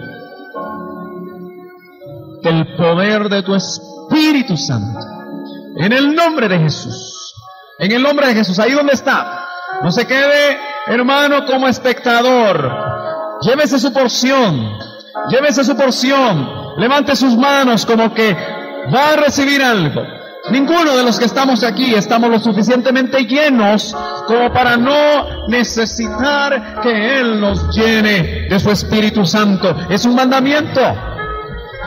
del poder de tu Espíritu Santo. En el nombre de Jesús. En el nombre de Jesús. Ahí donde está. No se quede, hermano, como espectador. Llévese su porción. Llévese su porción. Levante sus manos como que va a recibir algo. Ninguno de los que estamos aquí estamos lo suficientemente llenos como para no necesitar que Él nos llene de su Espíritu Santo. Es un mandamiento.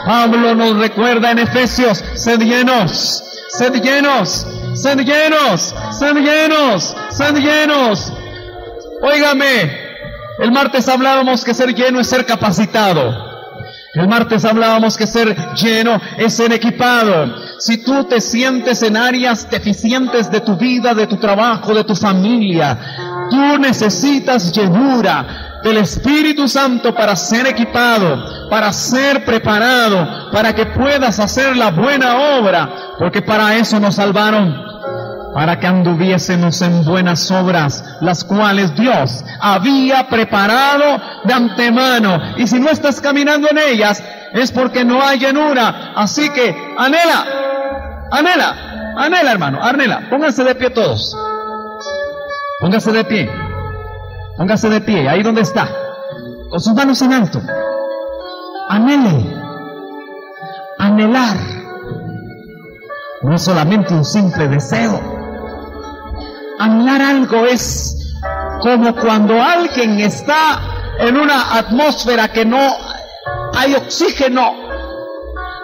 Pablo nos recuerda en Efesios: sed llenos, sed llenos, sed llenos, sed llenos, sed llenos. Óigame, el martes hablábamos que ser lleno es ser capacitado. El martes hablábamos que ser lleno es ser equipado. Si tú te sientes en áreas deficientes de tu vida, de tu trabajo, de tu familia, tú necesitas llenura del Espíritu Santo para ser equipado, para ser preparado, para que puedas hacer la buena obra, porque para eso nos salvaron, para que anduviésemos en buenas obras, las cuales Dios había preparado de antemano. Y si no estás caminando en ellas, es porque no hay llenura. Así que anhela, anhela, anhela, hermano, anhela. Pónganse de pie todos. Pónganse de pie. Póngase de pie, ahí donde está, con sus manos en alto. Anhele. Anhelar no es solamente un simple deseo. Anhelar algo es como cuando alguien está en una atmósfera que no hay oxígeno.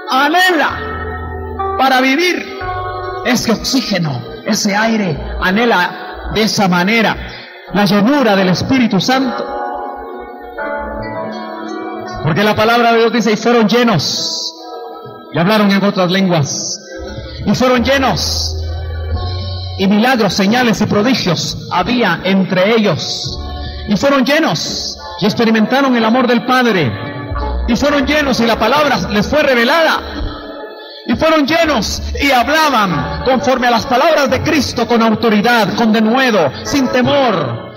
Anhela para vivir ese oxígeno, ese aire. Anhela de esa manera la llenura del Espíritu Santo. Porque la palabra de Dios dice: y fueron llenos, y hablaron en otras lenguas, y fueron llenos, y milagros, señales y prodigios había entre ellos, y fueron llenos, y experimentaron el amor del Padre, y fueron llenos, y la palabra les fue revelada, y fueron llenos, y hablaban conforme a las palabras de Cristo, con autoridad, con denuedo, sin temor.